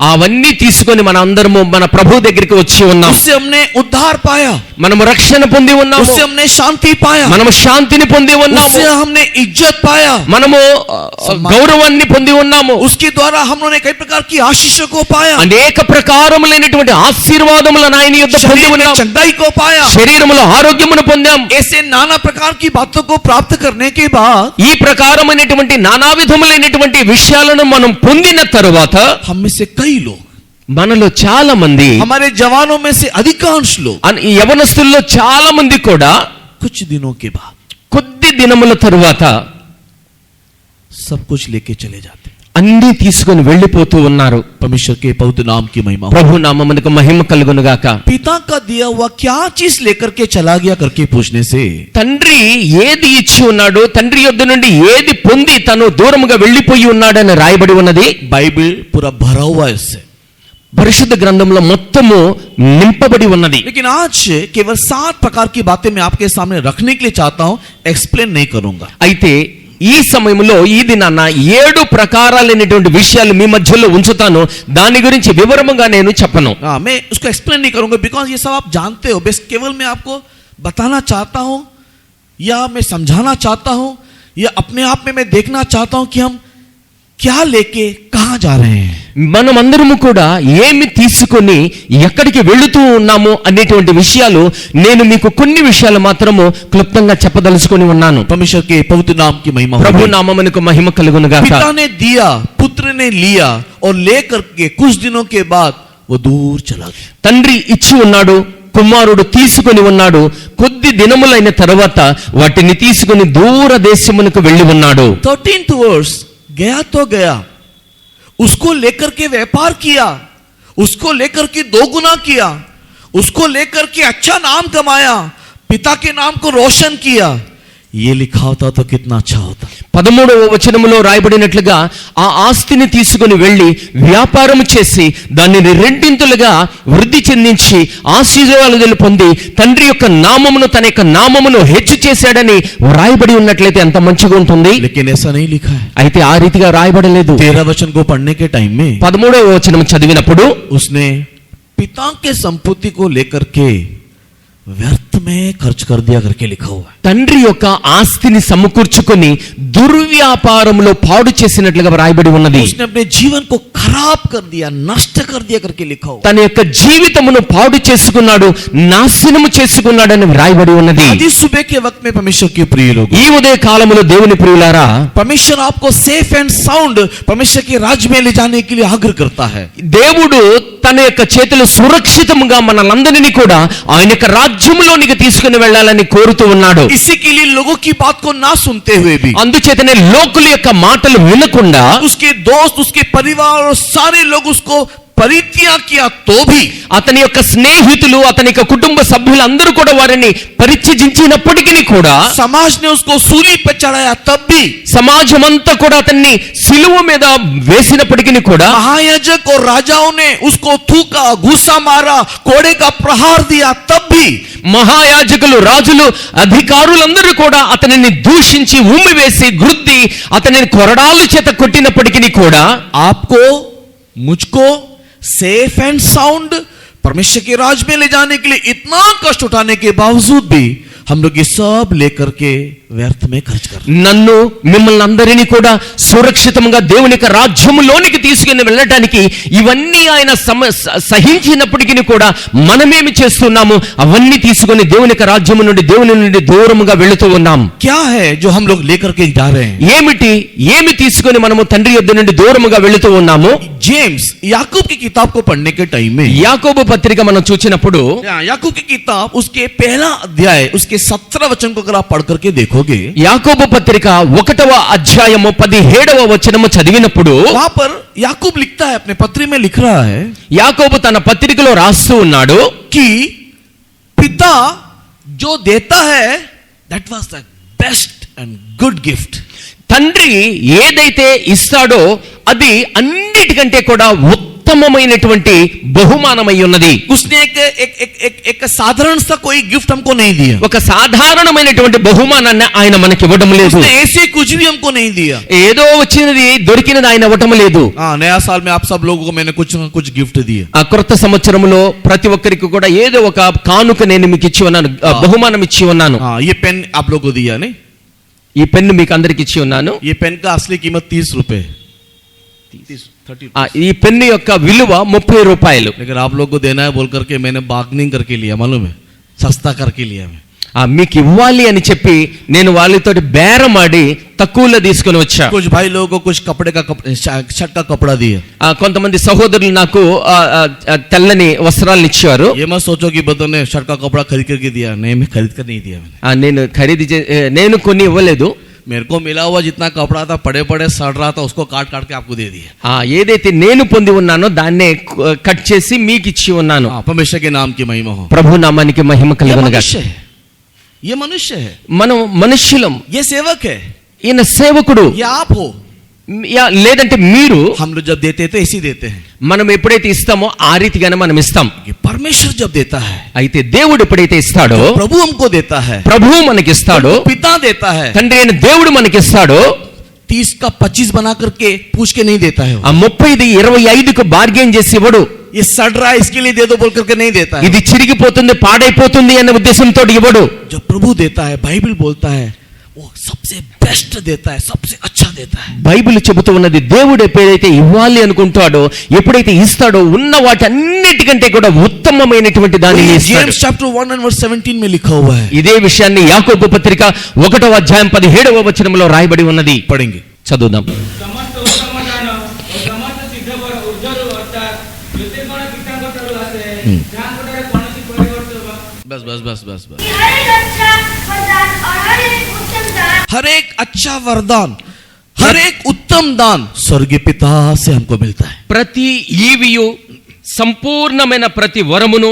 అవన్నీ తీసుకొని మన అందరము మన ప్రభు దగ్గరికి వచ్చి ఉన్నాం. उससे हमने उद्धार पाया, మనము రక్షణ పొంది ఉన్నాము. उससे हमने शांति पाया, మనము శాంతిని పొంది ఉన్నాము. उससे हमने इज्जत पाया, మనము గౌరవాన్ని పొంది ఉన్నాము. उसके द्वारा हम लोगों ने कई प्रकार की आशीषों को पाया, అనేక ప్రకారములైనటువంటి ఆశీర్వాదములను ఆయన యొద్ద పొంది शरीर में ఉన్నాం. चंगाई को पाया। శరీరములో ఆరోగ్యమును పొందాం. ऐसे नाना प्रकार की बातों को प्राप्त करने के बाद ఈ ప్రకారమైనటువంటి నానా విధములైనటువంటి విషయాలను మనం పొందిన తరువాత हम में से कई लोग, మనలో చాలా మంది, हमारे जवानों में से अधिकांश लोग ఈ యవనస్తుల్లో చాలా మంది కూడా कुछ दिनों के बाद కొద్ది దినముల తరువాత सब कुछ लेके चले जाते हैं। అన్నీ తీసుకొని వెళ్ళిపోతూ ఉన్నారు. परमेश्वर के पवित्र नाम की महिमा हो। ప్రభు నామమునకు మహిమ కలుగును గాక. पिता का दिया हुआ क्या चीज लेकर के चला गया करके पूछने से తండ్రి ఏది ఇచ్చి ఉన్నాడు, తండ్రి యొద్ద నుండి ఏది పొంది తను దూరముగా వెళ్ళిపోయి ఉన్నాడని రాయబడి ఉన్నది. बाइबल पूरा भरा हुआ है इससे, పరిశుద్ధ గ్రంథంలో మొత్తము నింపబడి ఉన్నది. लेकिन आज केवल 7 प्रकार की बातें मैं आपके सामने रखने के लिए चाहता हूं, एक्सप्लेन नहीं करूंगा। అయితే ఈ సమయంలో ఈ దినాన 7 ప్రకారాలైనటువంటి విషయాలు మీ మధ్యలో ఉంచుతాను. దాని గురించి వివరముగా నేను చెప్పను. मैं उसको एक्सप्लेन नहीं करूंगा, बिकॉज ये सब आप जानते हो। बस केवल मैं आपको बताना चाहता हूं, या मैं समझाना चाहता हूं, या अपने आप में मैं देखना चाहता हूं कि हम क्या लेके कहां जा रहे हैं। మనమందరము కూడా ఏమి తీసుకొని ఎక్కడికి వెళుతూ ఉన్నాము అనేటువంటి విషయాలు నేను మీకు కొన్ని విషయాలు మాత్రము క్లుప్తంగా చెప్పదలుచుకొని ఉన్నాను. परमेश्वर के पवित्र नाम की महिमा हो। ప్రభు నామమునకు మహిమ కలుగును గాక. पिता ने दिया, पुत्र ने लिया, और लेकर के कुछ दिनों के बाद वो दूर चला गया। తండ్రి ఇచ్చి ఉన్నాడు, కుమారుడు తీసుకొని ఉన్నాడు. కొద్ది దినములైన తర్వాత వాటిని తీసుకొని దూర దేశమునకు వెళ్ళి ఉన్నాడు. 13th वर्स, गया तो गया, उसको लेकर के व्यापार किया, उसको लेकर के 2 गुना किया, उसको लेकर के अच्छा नाम कमाया, पिता के नाम को रोशन किया। ये लिखा होता तो कितना अच्छा होता। 13వ వచనములో రాయబడినట్లుగా ఆ ఆస్తిని తీసుకొని వెళ్ళి వ్యాపారం చేసి దానిని రెండింతలుగా వృద్ధి చెందించి ఆశీర్వాదాలు పొంది తండ్రి యొక్క నామమును, తన యొక్క నామమును హెచ్చు చేశాడని రాయబడి ఉన్నట్లయితే ఎంత మంచిగా ఉంటుంది. लेकिन ऐसा नहीं लिखा है। అయితే ఆ రీతిగా రాయబడలేదు. 13 वचन को पढ़ने के टाइम में 13వ వచనం చదివినప్పుడు उसने पिता के संपत्ति को लेकर के व्यर्थ में खर्च कर दिया करके लिखा हुआ है। తండ్రి యొక్క ఆస్తిని సమకూర్చుకొని దుర్వ్యాపారంలో పాడు చేసినట్లుగా వ్రాయబడి ఉన్నది. उसने अपने जीवन को खराब कर दिया, नष्ट कर दिया करके लिखा हुआ है। తన యొక్క జీవితమును పాడు చేసుకున్నాడు, నాశనము చేసుకున్నాడని వ్రాయబడి ఉన్నది. आज इस सुबह के वक्त में परमेश्वर के प्रिय लोग, ఈ ఉదయ కాలములో దేవుని ప్రియులారా, परमेश्वर आपको सेफ एंड साउंड परमेश्वर के राज्य में ले जाने के लिए आग्रह करता है। దేవుడు తన యొక్క చేతిలో సురక్షితంగా మనలందరినీ కూడా ఆయన యొక్క రాజ్యములోనికి తీసుకుని వెళ్ళాలని కోరుతూ ఉన్నాడు. इसी के लिए लोगों की बात को ना सुनते हुए भी, అందుచేతనే లోకుల యొక్క మాటలు వినకుండా उसके दोस्त, उसके परिवार और सारे लोग उसको परित्याग किया तो भी, అతని యొక్క స్నేహితులు, అతని యొక్క కుటుంబ సభ్యులందరూ కూడా వారిని పరిత్యజించినప్పటికీ కూడా, समाज ने उसको सूली पर चढ़ाया तब भी, సమాజం అంతా కూడా అతన్ని సిలువ మీద వేసినప్పటికీ కూడా, महायाजक और राजाओं ने उसको थूका, घूसा मारा, कोड़े का प्रहार दिया तब भी, మహాయాజకులు, రాజులు, అధికారులందరూ కూడా అతనిని దూషించి ఉమ్మివేసి గుద్ది అతనిని కొరడాల చేత కొట్టినప్పటికీ కూడా, आपको मुझको सेफ एंड साउंड परमेश्वर के राज में ले जाने के लिए इतना कष्ट उठाने के बावजूद भी हम लोग ये सब लेकर के व्यर्थ में खर्च कर रहे हैं। నన్ను మిమ్మల్ని అందరినీ కూడా సురక్షితంగా దేవుని యొక్క రాజ్యములోనికి తీసుకుని వెళ్ళడానికి ఇవన్నీ ఆయన సహించినప్పటికీ కూడా మనమేమి చేస్తున్నాము? అవన్నీ తీసుకుని దేవుని యొక్క రాజ్యము నుండి, దేవుని నుండి దూరముగా వెళుతూ ఉన్నాం. क्या है जो हम लोग लेकर के जा रहे हैं? ఏమి తీసుకుని మనము తండ్రి యొద్ద నుండి దూరముగా వెళుతూ ఉన్నాము? जेम्स याकूब की किताब को पढ़ने के टाइम में, యాకోబు పత్రిక మనం చూచినప్పుడు, याकूब की किताब उसके पहला अध्याय उसके 17 वचन को अगर आप पढ़ करके देखोगे, యాకోబు పత్రిక 1వ అధ్యాయము 17వ వచనము చదివినప్పుడు, वहां पर याकूब लिखता है, अपने पत्री में लिख रहा है యాకోబు తన పత్రికలో రాస్తూ ఉన్నాడు कि पिता जो देता है that was the best and good gift. తండ్రి ఏదైతే ఇస్తాడో అది అన్నిటికంటే కూడా ఉత్తమమైనటువంటి బహుమానమై ఉన్నది. उसने एक साधारण सा कोई गिफ्ट हमको नहीं दिया, ఒక సాధారణమైనటువంటి బహుమానాన్ని ఆయన మనకి ఇవ్వడం లేదు. उसने ऐसे कुछ भी हमको नहीं दिया। ఏదో వచ్చినది దొరికినది ఆయన ఇవ్వటం లేదు. हाँ, नया साल में आप सब लोगों को मैंने कुछ न कुछ गिफ्ट दिए। ఆ క్రొత్త సంవత్సరంలో ప్రతి ఒక్కరికి కూడా ఏదో ఒక కానుక నేను మీకు ఇచ్చి ఉన్నాను, బహుమానం ఇచ్చి ఉన్నాను. हाँ, ये पेन आप लोगों को दिया नहीं? ఈ పెన్ను మీకు అందరికి ఇచ్చి ఉన్నాను. ये पेन का असली कीमत 30 रुपए, 30 ఈ పెన్ను యొక్క విలువ 30 రూపాయలు. लेकिन आप लोग को देना है बोल करके मैंने बार्गेनिंग करके लिया, मालूम है, सस्ता करके लिया मैं। మీకు ఇవ్వాలి అని చెప్పి నేను వాళ్ళతో బేరమాడి తక్కువలో తీసుకొని వచ్చా. कुछ भाई लोगों को कुछ कपड़े का शर्ट का कपड़ा दिया। కొంతమంది సహోదరులు నాకు తెల్లని వస్త్రాలను ఇచ్చారు. ये मत सोचो कि बदल ने शर्ट का कपड़ा खरीद करके दिया, नहीं, मैं खरीद कर नहीं दिया मैंने। నేను కొన్ని ఇవ్వలేదు. मेरे को मिला हुआ जितना कपड़ा था, पड़े पड़े सड़ रहा था, उसको काट काट के आपको दे दिया। ఏదైతే నేను పొంది ఉన్నానో దాన్నే కట్ చేసి మీకు ఇచ్చి ఉన్నాను. परमेश्वर के नाम की महिमा हो। ప్రభు నామానికి మహిమ కలుగునుగా. ये मनुष्य है, మనం మనుష్యులం. ये सेवक है, ఈయన సేవకుడు. ये आप हो। లేదంటే మీరు. हम लोग जब देते हैं तो ऐसे देते हैं, మనం ఎప్పుడైతే ఇస్తామో ఆ రీతిగానే మనం ఇస్తాం. परमेश्वर जब देता है, అయితే దేవుడు ఎప్పుడైతే ఇస్తాడో, प्रभु हमको देता है, ప్రభువు మనకిస్తాడో, पिता देता है, తండ్రి అయిన దేవుడు మనకిస్తాడో, 30 का 25 बना करके पूछ के नहीं देता है। ఆ 30 25కు బార్గెన్ చేసి ఇవ్వడు. ये सड़ रहा है इसके लिए दे दो बोल करके नहीं देता है। ఇది చిరిగిపోతుంది, పాడైపోతుంది అన్న ఉద్దేశంతో ఇవ్వడు. जब प्रभु देता है, बाइबल बोलता है, वो सबसे बेस्ट देता है, सबसे अच्छा देता है। బైబిల్ చెబుతూ ఉన్నది, దేవుడు ఎప్పుడైతే ఇవ్వాలి అనుకుంటాడో, ఎప్పుడైతే ఇస్తాడో, ఉన్న వాటి అన్నిటికంటే కూడా ఉత్తమమైనటువంటి దానిని ఇస్తాడు. जेम्स चैप्टर 1 and verse 17 में लिखा हुआ है। ఇదే విషయాన్ని యాకోబు పత్రిక 1వ అధ్యాయం 17వ వచనంలో రాయబడి ఉన్నది. पढ़ेंगे, చదువుదాం. ସମସ୍ତ ଉତ୍ତମ ଦାନ ଓ ସମସ୍ତ ସିଦ୍ଧବର ଊର୍ଦ୍ଧ୍ୱରୁ ଅର୍ଥାତ୍ ଜ୍ୟୋତିର୍ଗଣ ପିତାଙ୍କଠାରୁ ଆସେ, ଯାହାଙ୍କଠାରେ କୌଣସି ପରିବର୍ତ୍ତନ बस बस बस बस बस। हर एक अच्छा वरदान और हर हर एक उत्तम दान एक उत्तम दान स्वर्गीय पिता से हमको मिलता है। ప్రతి ఈవియు, సంపూర్ణమైన ప్రతి వరమును,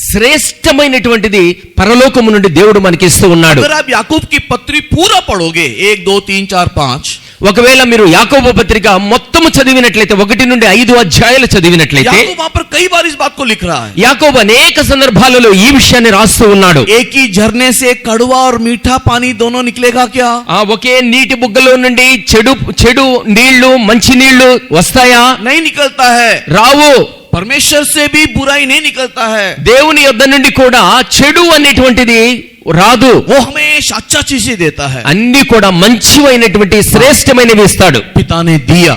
శ్రేష్టమైనటువంటిది పరలోకము నుండి దేవుడు మనకి ఇస్తూ ఉన్నాడు. अगर आप याकूब की पत्री पूरा पढ़ोगे 1 2 3 4 5, ఒకవేళ మీరు యాకోబు పత్రిక మొత్తము చదివినట్లయితే, 1 నుండి 5 అధ్యాయాలు చదివినట్లయితే, याकूब वहां पर कई बार इस बात को लिख रहा है। యాకోబు అనేక సందర్భాలలో ఈ విషయాన్ని రాస్తూ ఉన్నాడు. एक ही झरने से कड़वा और मीठा पानी दोनों निकलेगा क्या? ఒకే నీటి బుగ్గలో నుండి చెడు నీళ్లు, మంచి నీళ్లు వస్తాయా? नहीं निकलता है। రావు. परमेश्वर से भी बुराई नहीं निकलता है, దేవుని యొద్ద నుండి కూడా చెడు అనేటువంటిది రాదు. वो हमेशा अच्छा चीजें देता है. అన్ని కూడా మంచివైనటువంటి శ్రేష్టమైనవి ఇస్తాడు. पिता ने दिया,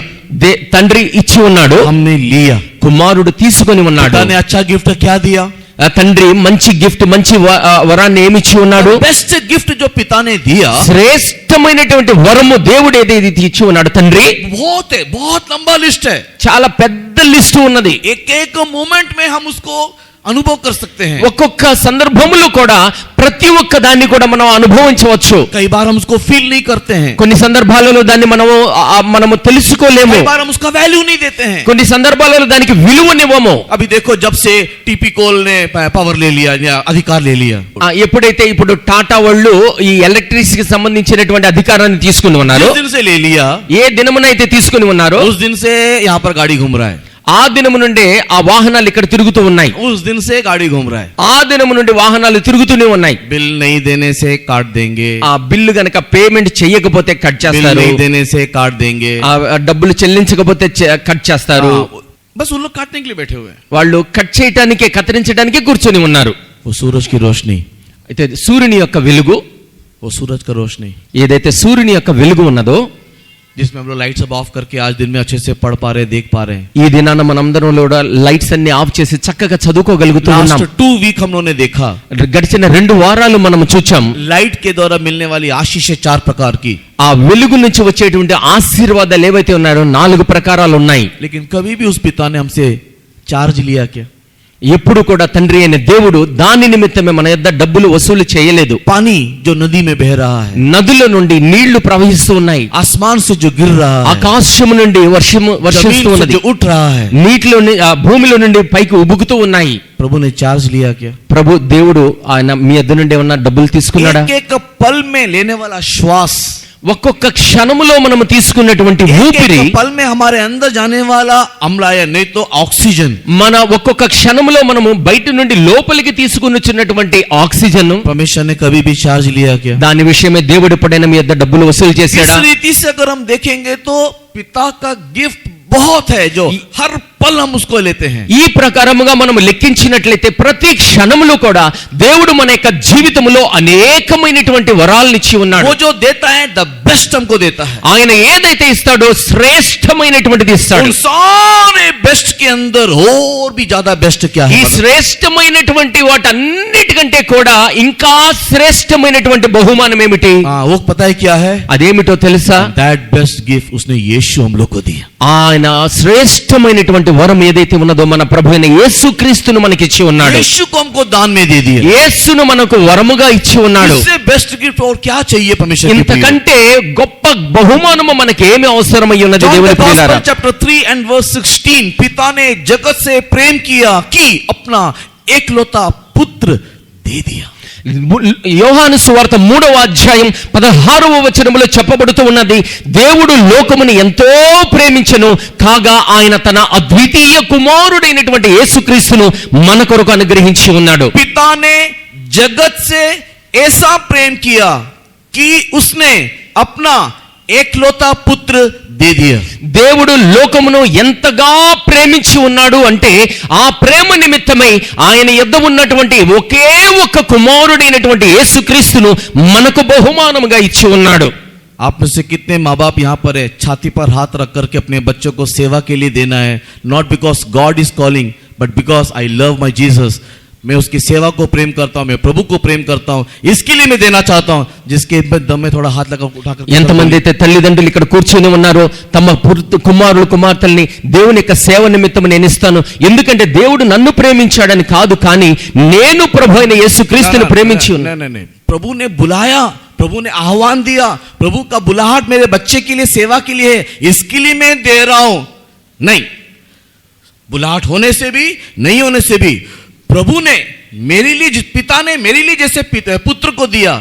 తండ్రి ఇచ్చి ఉన్నాడు, हमने लिया. కుమారుడు తీసుకొని ఉన్నాడు. पिता ने अच्छा गिफ्ट क्या दिया? తండ్రి మంచి గిఫ్ట్, మంచి వరాన్ని ఏమిచ్చి ఉన్నాడు? बेस्ट गिफ्ट जो पिता ने दिया, శ్రేష్టమైనటువంటి వరము దేవుడు ఏదైతే ఇచ్చి ఉన్నాడు తండ్రి, बहुत है, बहुत लंबा लिस्ट है. చాలా పెద్ద లిస్టు ఉన్నది. एक एक मोमेंट में हम उसको अनुभव कर सकते हैं. ఒక్కొక్క సందర్భములో కూడా ప్రతి ఒక్క దాన్ని కూడా మనం అనుభవించవచ్చు. कई बार हम उसको फील नहीं करते हैं, కొన్ని సందర్భాలలో దాన్ని మనము తెలుసుకోలేము, कई बार हम उसका वैल्यू नहीं देते हैं. కొన్ని సందర్భాలలో దానికి విలువనివ్వము. अभी देखो, जब से टीपी कोल ने पावर ले लिया या अधिकार ले लिया, ఎప్పుడైతే ఇప్పుడు టాటా వాళ్ళు ఈ ఎలక్ట్రిసిటీకి సంబంధించినటువంటి అధికారాన్ని తీసుకుని ఉన్నారు, जिस दिन से ले लिया, ఏ దినమునైతే తీసుకుని ఉన్నారో उस दिन से यहाँ पर गाड़ी घूम रहा है, ఆ దినము నుండి ఆ వాహనాలు ఇక్కడ తిరుగుతూ ఉన్నాయి. उस दिन से गाड़ी घूम रहा है. ఆ దినము నుండి వాహనాలు తిరుగుతూనే ఉన్నాయి. बिल नहीं देने से काट देंगे, ఆ బిల్లు గనక పేమెంట్ చేయకపోతే కట్ बिल చేస్తారు, नहीं देने से काट देंगे, ఆ డబ్బులు చెల్లించకపోతే కట్ చేస్తారు. बस उन लोग काटने के लिए बैठे हुए हैं. వాళ్ళు కట్ చేయటానికి, కత్తిరించడానికి కూర్చొని ఉన్నారు. वो सूरज की रोशनी, అయితే సూర్యుని యొక్క వెలుగు, वो सूरज का रोशनी ఏదైతే సూర్యుని యొక్క వెలుగు ఉన్నదో, जिसमें हम लोग लाइट सब ऑफ करके आज दिन में अच्छे से पढ़ पा रहे, देख पा रहे हैं. ఈ దినాన మనందరం కూడా లైట్స్ అన్ని ఆఫ్ చేసి చక్కగా చదువుకోగలుగుతూ ఉన్నాం. लास्ट 2 वीक हम लोगों ने देखा, గడిచిన 2 వారాలు మనం చూచాం लाइट के द्वारा मिलने वाली आशीषें 4 प्रकार की. ఆ వెలుగు నుంచి వచ్చేటువంటి ఆశీర్వాదాలు ఏవైతే ఉన్నాయో 4 ప్రకారాలు ఉన్నాయి. लेकिन कभी भी उस पिता ने हमसे चार्ज लिया क्या? ఎప్పుడు కూడా తండ్రి అయిన దేవుడు దాని నిమిత్తమే మన యొద్ద డబ్బులు వసూలు చేయలేదు. पानी जो नदी में बह रहा है, నదుల నుండి నీళ్లు ప్రవహిస్తూ ఉన్నాయి, आसमान से जो गिर रहा है, ఆకాశము నుండి వర్షిస్తూ जमीन से ఉన్నది, जो उठ रहा है, నీటిలో భూమిలో నుండి పైకి ఉబుకుతూ ఉన్నాయి. प्रभु ने चार्ज लिया क्या? ప్రభు దేవుడు ఆయన మీ యొద్ద నుండి ఏమన్నా డబ్బులు తీసుకున్నాడా? एक एक पल में लेने वाला श्वास, ఒక్కొక్క క్షణములో మనము తీసుకున్నటువంటి ఊపిరి, एक पल में हमारे अंदर जाने वाला अम्ल या नहीं तो ऑक्सीजन, మన ఒక్కొక్క క్షణములో మనము బయట నుండి లోపలికి తీసుకున్నటువంటి ఆక్సిజన్, परमेश्वर ने कभी भी चार्ज लिया क्या? దాని విషయమే దేవుడు ఎప్పుడైనా మీ యొద్ద డబ్బులు వసూలు చేశాడా? इस रीति से अगर हम देखेंगे तो पिता का गिफ्ट बहुत है जो हर पल हम उसको लेते हैं. ఈ ప్రకారముగా మనం లెక్కించినట్లయితే ప్రతి క్షణములో కూడా దేవుడు మన యొక్క జీవితంలో అనేకమైనటువంటి వరాలను ఇచ్చి ఉన్నాడు. वो जो देता है द बेस्ट हमको देता है. ఆయన ఏదైతే ఇస్తాడో శ్రేష్టమైనటువంటిది ఇస్తాడు. उन सारे बेस्ट के अंदर और भी ज्यादा बेस्ट क्या ఈ है? శ్రేష్టమైనటువంటి వాటన్నిటికంటే కూడా ఇంకా శ్రేష్టమైనటువంటి బహుమానం ఏమిటి? वो पता है क्या है? అదేమిటో తెలుసా? दैट बेस्ट गिफ्ट उसने यीशु हम लोग को दिया. ఆయన శ్రేష్టమైనటువంటి వరం ఏదైతే ఉన్నదో మన ప్రభు అయిన యేసుక్రీస్తును మనకి ఇచ్చి ఉన్నాడు. यीशु को हमको दान में दे दिया. యేసును మనకు వరముగా ఇచ్చి ఉన్నాడు. इससे बेस्ट गिफ्ट और क्या चाहिए परमेश्वर के प्रिय? ఇంతకంటే గొప్ప బహుమానము మనకి ఏమి అవసరమై ఉన్నది John దేవుని the ప్రియులారా? Gospel chapter 3 and verse 16, पिता ने जगत से प्रेम किया कि अपना एकलौता पुत्र दे दिया. యోహాను సువార్త 3వ అధ్యాయం 16వ వచనములో చెప్పబడుతూ ఉన్నది, దేవుడు లోకమును ఎంతో ప్రేమించెను కాగా ఆయన తన అద్వితీయ కుమారుడైనటువంటి యేసుక్రీస్తును మన కొరకు అనుగ్రహించి ఉన్నాడు. पिता ने जगत से ऐसा प्रेम किया कि उसने अपना एकलौता पुत्र दे दिया. దేవుడు లోకమును ఎంతగా ప్రేమించి ఉన్నాడు అంటే ఆ ప్రేమ నిమిత్తమై ఆయన యొద్ద ఉన్నటువంటి ఒకే ఒక్క కుమారుడైనటువంటి యేసుక్రీస్తును మనకు బహుమానముగా ఇచ్చి ఉన్నాడు. आप में से कितने माँ बाप यहाँ पर है, छाती पर हाथ रख करके अपने बच्चों को सेवा के लिए देना है, not because God is calling but because I love my Jesus. मैं उसकी सेवा को प्रेम करता हूँ, मैं प्रभु को प्रेम करता हूँ, इसके लिए मैं देना चाहता हूँ. जिसके दम में थोड़ा हाथ लगा उठाकर ఎంతమంది అయితే తల్లిదండ్రులు ఇక్కడ కూర్చొని ఉన్నారో తమ కుమారులు కుమార్తెల్ని దేవుని యొక్క సేవ నిమిత్తం నేను ఇస్తాను, ఎందుకంటే దేవుడు నన్ను ప్రేమించాడని కాదు, కానీ నేను ప్రభు అయిన యేసుక్రీస్తుని ప్రేమించి ఉన్నాను. नहीं, प्रभु ने बुलाया, प्रभु ने आह्वान दिया, प्रभु का बुलाहट मेरे बच्चे के लिए सेवा के लिए है, इसके लिए मैं दे रहा हूं. नहीं, बुलाहट होने से भी नहीं होने से भी प्रभु ने मेरे लिए, पिता ने मेरे लिए जैसे पुत्र को दिया,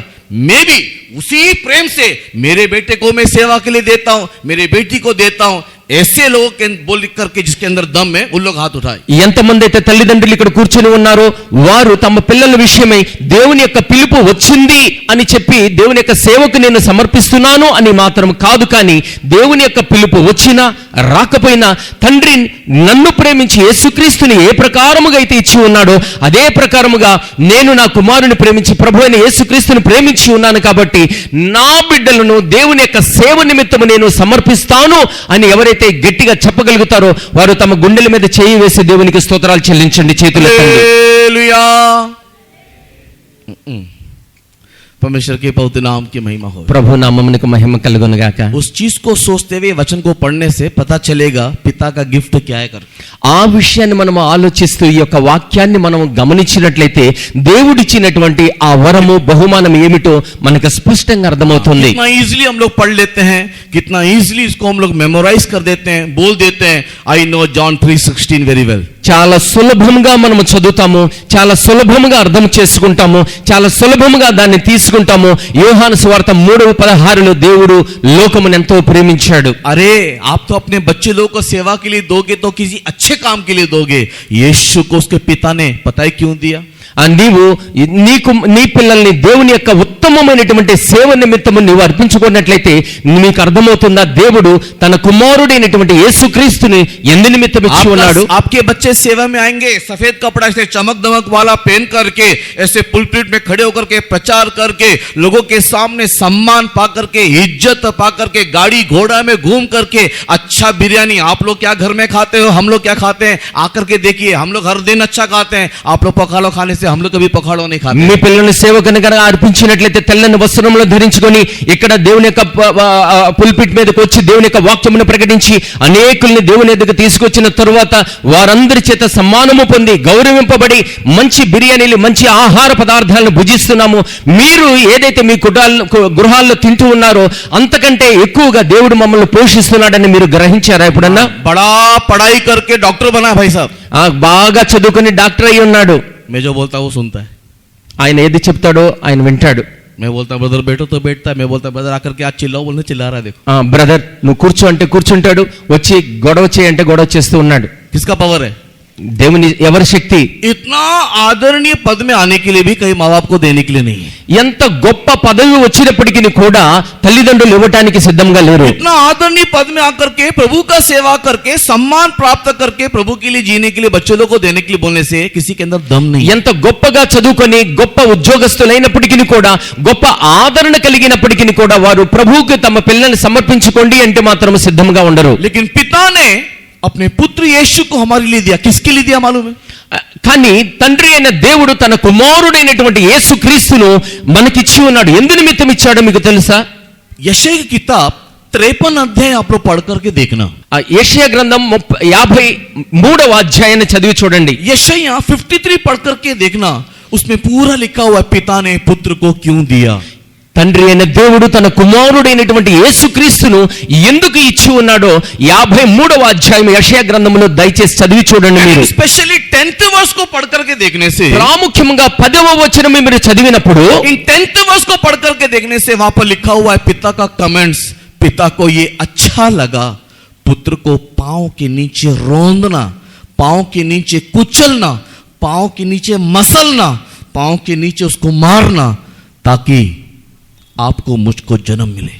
मैं भी उसी प्रेम से मेरे बेटे को मैं सेवा के लिए देता हूं, मेरे बेटी को देता हूं. ऐसे लोगों के बोल करके जिसके अंदर दम है उन लोग हाथ उठाए। ఎంతమంది అయితే తల్లిదండ్రులు ఇక్కడ కూర్చొని ఉన్నారో వారు తమ పిల్లల విషయమై దేవుని యొక్క పిలుపు వచ్చింది అని చెప్పి దేవుని యొక్క సేవకు నేను సమర్పిస్తున్నాను అని మాత్రం కాదు, కానీ దేవుని యొక్క పిలుపు వచ్చినా రాకపోయినా తండ్రి నన్ను ప్రేమించి యేసుక్రీస్తుని ఏ ప్రకారముగా అయితే ఇచ్చి ఉన్నాడో అదే ప్రకారముగా నేను నా కుమారుని ప్రేమించి ప్రభు అయిన యేసుక్రీస్తుని ప్రేమించి ఉన్నాను కాబట్టి నా బిడ్డలను దేవుని యొక్క సేవ నిమిత్తము నేను సమర్పిస్తాను అని ఎవరైతే గట్టిగా చెప్పగలుగుతారో వారు తమ గుండెల మీద చేయి వేసి దేవునికి స్తోత్రాలు చెల్లించండి, చేతులెత్తండి. हालेलुया। परमेश्वर के पवित्र नाम की महिमा हो। ప్రభు నామమునకు మహిమ కలుగును గాక. उस चीज को सोचते हुए वचन को पढ़ने से पता चलेगा पिता का गिफ्ट क्या है कर। ఆ విషయాన్ని మనం ఆలోచిస్తూ ఈ యొక్క వాక్యాన్ని మనం గమనించినట్లయితే దేవుడిచ్చినటువంటి ఆ వరము బహుమానం ఏమిటో మనకు స్పష్టంగా అర్థమవుతుంది. कितना इजीली हम लोग पढ़ लेते हैं, कितना इजीली इसको हम लोग मेमोराइज कर देते हैं, बोल देते हैं I know John 3:16 very well. చాలా సులభంగా మనము చదువుతాము, చాలా సులభంగా అర్థం చేసుకుంటాము, చాలా సులభంగా దాన్ని తీసుకుంటాము. యోహాను సువార్త 3:16 దేవుడు లోకమును ఎంతో ప్రేమించాడు. अरे आप तो अपने बच्चे लोगों को सेवा के लिए दोगे तो किसी अच्छे काम के लिए दोगे। यीशु को उसके पिता ने पता है क्यों दिया? నీవు నీ పిల్లల్ని దేవుని యొక్క ఉత్తమమైనటువంటి సేవ నిమిత్తము నీవు అర్పించుకున్నట్లయితే నీకు అర్థమవుతుందా దేవుడు తన కుమారుడైనటువంటి యేసుక్రీస్తుని ఎందు నిమిత్తం ఇచ్చి ఉన్నాడు. आपके बच्चे सेवा में आएंगे सफेद कपड़ा से चमक दमक वाला पहन करके ऐसे पुलपिट में खड़े होकर के प्रचार करके लोगों के सामने सम्मान पा करके इज्जत पा करके गाड़ी घोड़ा में घूम करके अच्छा बिरयानी आप लोग क्या घर में खाते हो, हम लोग क्या खाते हैं, आकर के देखिए हम लोग हर दिन अच्छा खाते हैं, आप लोग पखालो खाने से हम लोग कभी पखालो नहीं खाते। మీ పిల్లల్ని సేవకునిగా అర్పించినట్లయితే తెల్లని వస్త్రములు ధరించుకొని ఇక్కడ దేవుని యొక్క పుల్పిట్ మీదకి వచ్చి దేవుని యొక్క వాక్యమును ప్రకటించి అనేకుల్ని దేవుని ఎదుగు తీసుకొచ్చిన తరువాత వారందరి చేత సమ్మానము పొంది గౌరవింపబడి మంచి బిర్యానీలు మంచి ఆహార పదార్థాలను భుజిస్తున్నాము. మీరు ఏదైతే మీ గృహాల్లో తింటూ ఉన్నారో అంతకంటే ఎక్కువగా దేవుడు మమ్మల్ని పోషిస్తున్నాడని మీరు గ్రహించారా ఎప్పుడన్నా? बड़ा पढ़ाई करके डॉक्टर बना भाई साहब, బాగా చదువుకుని డాక్టర్ అయి ఉన్నాడు. मैं जो बोलता हूँ वो सुनता है, ఆయన ఏది చెప్తాడో ఆయన వింటాడు. मैं बोलता हूँ ब्रदर बैठो तो बैठता है, मैं बोलता हूँ ब्रदर आकर के आज चिल्लाओ बोलने चिल्ला रहा है देखो। బ్రదర్ నువ్వు కూర్చో అంటే కూర్చుంటాడు, వచ్చి గొడవ చేయంటే గొడవ చేస్తూ ఉన్నాడు. किसका पावर है? దేవుని ఎవరి శక్తి? इतना आदरणीय पद में आने के लिए भी कई माँ बाप को देने के लिए नहीं है। ఎంత గొప్ప పదవి వచ్చినప్పటికీ కూడా తల్లిదండ్రులు ఇవ్వటానికి సిద్ధంగా లేరు. इतना आदरणीय पद में आकर के प्रभु का सेवा करके सम्मान प्राप्त करके प्रभु के लिए जीने के लिए बच्चों लोग को देने के लिए बोलने से किसी के अंदर दम नहीं। ఎంత గొప్పగా చదువుకొని గొప్ప ఉద్యోగస్తులైనప్పటికీ కూడా గొప్ప ఆదరణ కలిగినప్పటికీ కూడా వారు ప్రభువుకి తమ పిల్లల్ని సమర్పించుకోండి అంటే మాత్రం సిద్ధంగా ఉండరు. लेकिन पिता ने अपने पुत्र यीशु को हमारे लिए दिया, किसके लिए दिया मालूम है? కానీ తండ్రి అయిన దేవుడు తన కుమారుడైనటువంటి యేసుక్రీస్తును మనకిచ్చి ఉన్నాడు. ఎందు నిమిత్తం ఇచ్చాడో మీకు తెలుసా? यशायाह की किताब 53 अध्याय आप लोग पढ़ करके देखना। యెషయా గ్రంథం 53వ అధ్యాయాన్ని చదివి చూడండి. यशायाह 53 पढ़ करके देखना, उसमें पूरा लिखा हुआ है पिता ने पुत्र को क्यों दिया। తండ్రి అయిన దేవుడు తన కుమారుడైనటువంటి యేసుక్రీస్తును ఎందుకు ఇచ్చి ఉన్నాడో 53వ అధ్యాయం యెషయా గ్రంథంలో దయచేసి చదివి చూడండి. మీరు स्पेशली 10th वर्ष को पढ़ करके देखने से, ప్రాముఖ్యంగా 10వ వచనం మీరు చదివినప్పుడు इन 10th वर्ष को पढ़ करके देखने से वहां पर लिखा हुआ है पिता का कमेंट्स, पिता को ये अच्छा लगा पुत्र को पांव के नीचे रौंदना, पांव के नीचे कुचलना, पांव के नीचे मसलना, पांव के नीचे उसको मारना, ताकि आपको मुझको जन्म मिले।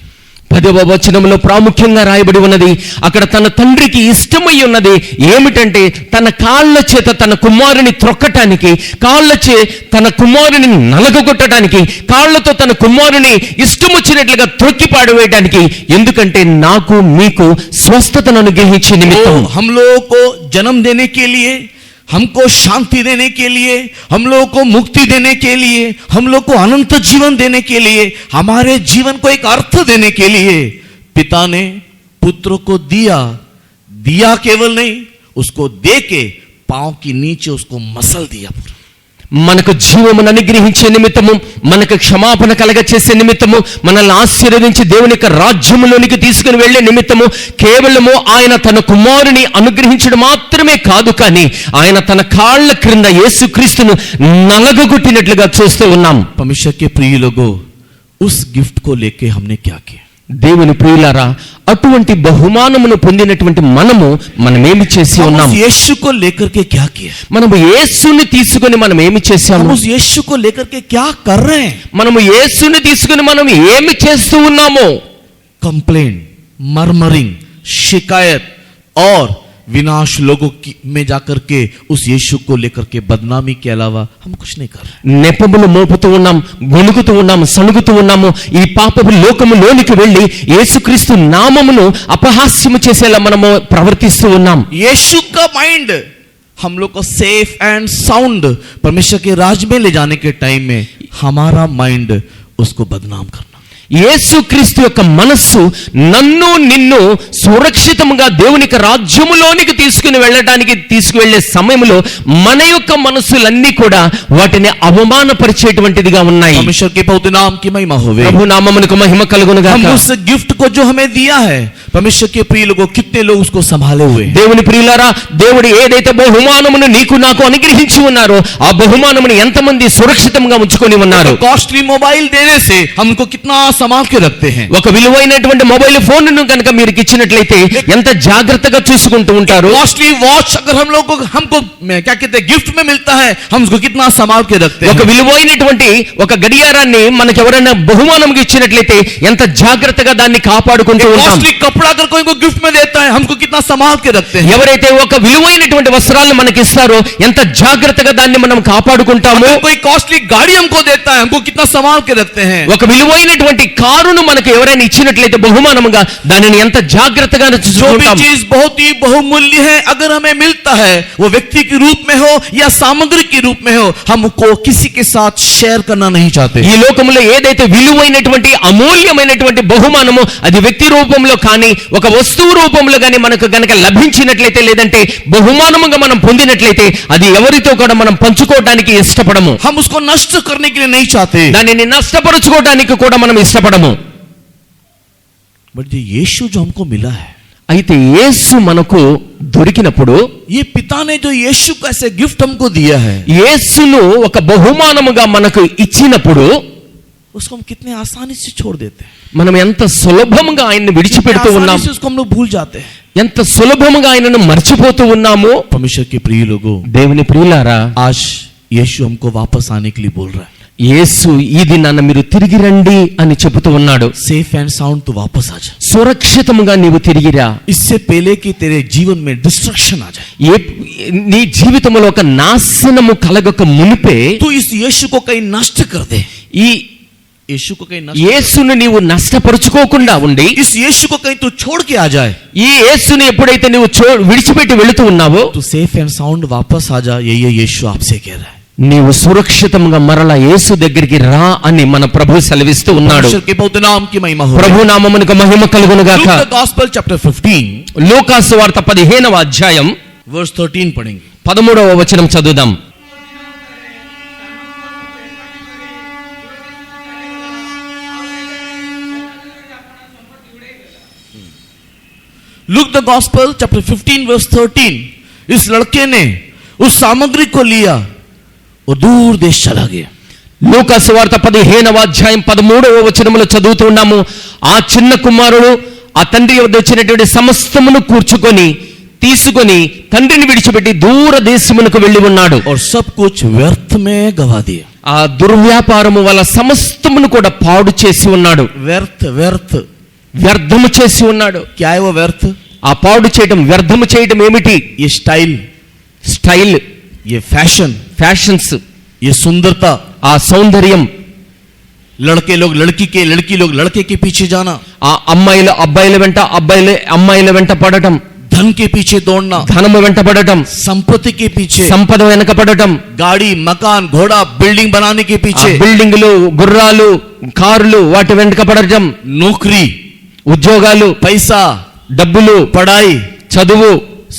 10వ వచనంలో ప్రాముఖ్యంగా రాయబడి ఉన్నది, అక్కడ తన తండ్రికి ఇష్టమై ఉన్నది ఏమిటంటే తన కాళ్ళ చేత తన కుమారుని త్రొక్కటానికి, కాళ్ళచే తన కుమారుని నలగొట్టడానికి, కాళ్ళతో తన కుమారుని ఇష్టం వచ్చినట్లుగా త్రొక్కి పాడవేయడానికి, ఎందుకంటే నాకు మీకు స్వస్థతను అనుగ్రహించే నిమిత్తం. हम लोगों को जन्म देने के लिए, हमको शांति देने के लिए, हम लोगों को मुक्ति देने के लिए, हम लोग को अनंत जीवन देने के लिए, हमारे जीवन को एक अर्थ देने के लिए पिता ने पुत्र को दिया केवल नहीं, उसको दे के पांव के नीचे उसको मसल दिया। మనకు జీవమును అనుగ్రహించే నిమిత్తము, మనకు క్షమాపణ కలగ చేసే నిమిత్తము, మనల్ని ఆశీర్వదించి దేవుని యొక్క రాజ్యములోనికి తీసుకుని వెళ్లే నిమిత్తము కేవలము ఆయన తన కుమారుని అనుగ్రహించడం మాత్రమే కాదు, కానీ ఆయన తన కాళ్ళ క్రింద యేసుక్రీస్తును నలగొట్టినట్లుగా చూస్తూ ఉన్నాం. परमेश्वर के प्रिय लोगों, उस गिफ्ट को लेके हमने क्या किया? దేవుని ప్రియులారా, అటువంటి బహుమానమును పొందినటువంటి మనమేమి చేసి हम ఉన్నాం? उस यीशु को लेकर के क्या किया? మనము యేసుని తీసుకొని మనం ఏమి हम చేశాము? उस यीशु को लेकर के क्या कर रहे हैं? మనము యేసుని తీసుకొని మనం ఏమి చేస్తూ ఉన్నాము? कंप्लेन, मरमरिंग, शिकायत और विनाश लोगों में जाकर के उस यीशु को लेकर के बदनामी के अलावा हम कुछ नहीं कर रहे। నెపములు మోపుతూ ఉన్నాం, గొణుకుతూ ఉన్నాం, సణుగుతూ ఉన్నాము. ఈ పాపపు లోకములోనికి వెళ్ళి యేసుక్రీస్తు నామమును అపహాస్యము చేసేలా మనము ప్రవర్తిస్తూ ఉన్నాం. यीशु का माइंड हम लोग को सेफ एंड साउंड परमेश्वर के राज में ले जाने के टाइम में हमारा माइंड उसको बदनाम करना। యేసుక్రీస్తు యొక్క మనస్సు నన్ను నిన్ను సురక్షితంగా దేవునికి రాజ్యములోనికి తీసుకువెళ్ళే సమయంలో మన యొక్క మనస్సులన్నీ కూడా వాటిని అవమానపరిచేటువంటిదిగా ఉన్నాయి. परमेश्वर के पवित्र नाम की महिमा होवे। ప్రభు నామమునకు మహిమ కలుగును గాక. हम उस गिफ्ट को जो हमें दिया है, परमेश्वर के प्रिय लोगों, कितने लोग उसको संभाले हुए हैं? దేవుని ప్రియులారా, దేవుడు ఏదైతే బహుమానమును నీకు నాకు అనుగ్రహించి ఉన్నారో ఆ బహుమానమును ఎంతమంది సురక్షితంగా ఉంచుకొని ఉన్నారు? कॉस्टली मोबाइल देने से हमको कितना संभाल के रखते हैं। ఒక విలువైనటువంటి మొబైల్ ఫోన్ ను కనుక మీరు ఇచ్చినట్లయితే ఎంత జాగ్రత్తగా చూసుకుంటూ ఉంటారు. कॉस्टली वॉच अगर हम लोग को हमको क्या कहते हैं गिफ्ट में मिलता है, हम उसको कितना संभाल के रखते हैं। ఒక విలువైనటువంటి ఒక గడియారాన్ని మనకు ఎవరైనా బహుమానంగా ఇచ్చినట్లయితే ఎంత జాగ్రత్తగా దాన్ని కాపాడుకుంటూ ఉంటాం. कॉस्टली कपड़ा अगर कोई को गिफ्ट में देता है, हमको कितना संभाल के रखते हैं। ఎవరైతే ఒక విలువైనటువంటి వస్త్రాలను మనకి ఇస్తారో ఎంత జాగ్రత్తగా దాన్ని మనం కాపాడుకుంటాము. कोई कॉस्टली गाड़ी हमको देता है, हमको कितना संभाल के रखते हैं। ఒక విలువైనటువంటి కారును మనకు ఎవరైనా ఇచ్చినట్లయితే బహుమానముగా దానిని ఎంత జాగ్రత్తగా जो भी చూసుకుంటాం. चीज बहुत ही बहुमूल्य है, अगर हमें मिलता है, वो व्यक्ति के रूप में हो या सामग्री के रूप में हो, हमको किसी के साथ शेयर करना नहीं चाहते। ఈ లోకంలో ఏదైతే విలువైనటువంటి అమూల్యమైనటువంటి బహుమానమో అది వ్యక్తి రూపంలో కానీ ఒక వస్తువు రూపంలో కానీ మనకు గనక లభించినట్లయితే లేదంటే బహుమానముగా మనం పొందినట్లయితే అది ఎవరితో కూడా మనం పంచుకోవడానికి ఇష్టపడము. हम उसको नष्ट करने के लिए नहीं चाहते। దానిని నష్టపరుచుకోవడానికి కూడా మనం ఇష్టపడము. बट ये यीशु जो हमको मिला है, అయితే యేసు మనకు దొరికినప్పుడు ये पिता ने जो यीशु को ऐसे गिफ्ट हमको दिया है, యేసును ఒక బహుమానముగా మనకు ఇచ్చినప్పుడు उसको हम कितने आसानी से छोड़ देते हैं। మనం ఎంత సులభముగా ఆయన్ని విడిచిపెడుతూ कितने ఉన్నాం, आसानी से उसको हम लोग भूल जाते हैं। ఎంత సులభముగా ఆయనను మర్చిపోతూ ఉన్నాము. परमेश्वर के प्रिय लोगों, దేవుని ప్రియులారా, आज यीशु हमको वापस आने के लिए बोल रहा है। యేసు ఈ దినాన మీరు తిరిగి రండి అని చెబుతూ ఉన్నాడు. सेफ एंड साउंड तो वापस आ जा। సురక్షితముగా నీవు తిరిగిరా. इससे पहले कि तेरे जीवन में डिस्ट्रक्शन आ जाए, నీ జీవితంలో ఒక నాశనము కలగక మునిపే तू इस यीशु को कहीं नष्ट कर दे। ఈ यीशु को कहीं नष्ट, యేసును నీవు నష్టపరుచుకోకుండా ఉండి इस यीशु को कहीं तू छोड़ के आ जाए, ఈ యేసుని ఎప్పుడైతే నువ్వు విడిచిపెట్టి వెళుతూ ఉన్నావో तू सेफ एंड साउंड वापस आ जा। ये यीशु आपसे कह रहा है। నీవు సురక్షితంగా మరలా యేసు దగ్గరికి రా అని మన ప్రభు సెలవిస్తూ ఉన్నాడు. परमेश्वर के पवित्र नाम की महिमा हो। ప్రభు నామమునకు మహిమ కలుగును గాక. Luke the Gospel chapter 15 లూకాసు వార్త 15వ అధ్యాయం verse 13 पढ़ेंगे। 13వ వచనం చదువుదాం. Luke the Gospel chapter 15 verse 13, इस लड़के ने उस सामग्री को लिया और दूर देश चला गया। లూకాసు వార్త 15వ అధ్యాయం 13వ వచనములో చదువుతూ ఉన్నాము. ఆ చిన్న కుమారుడు ఆ తండ్రి వద్ద వచ్చినటువంటి సమస్తమును తీసుకొని తండ్రిని విడిచిపెట్టి దూర దేశమునకు వెళ్ళి ఉన్నాడు. और सब कुछ व्यर्थ में गवा दिया। ఆ దుర్వ్యాపారము వల్ల సమస్తమును కూడా పాడు చేసి ఉన్నాడు. व्यर्थ व्यर्थ వ్యర్థము చేసి ఉన్నాడు. क्या है वो व्यर्थ? ఆ పాడు చేయడం, వ్యర్థము చేయడం ఏమిటి? ये स्टाइल, ये फैशन, ఫ్యాషన్స్, ये सुंदरता, ఆ సౌందర్యం, लड़के लोग लड़की लोग लड़के के पीछे जाना, ఆ అమ్మాయిలు అబ్బాయిల వెంట, అబ్బాయిలు అమ్మాయిల వెంట పడటం, धन के पीछे दौड़ना, ధనము వెంట పడటం, संपत्ति के पीछे, సంపద వెనక పడటం, गाड़ी मकान घोड़ा बिल्डिंग बनाने के पीछे, బిల్డింగులు, గుర్రాలు, కారులు వాటి వెనక పడటం, नौकरी, ఉద్యోగాలు, पैसा, డబ్బులు, पढ़ाई, చదువు.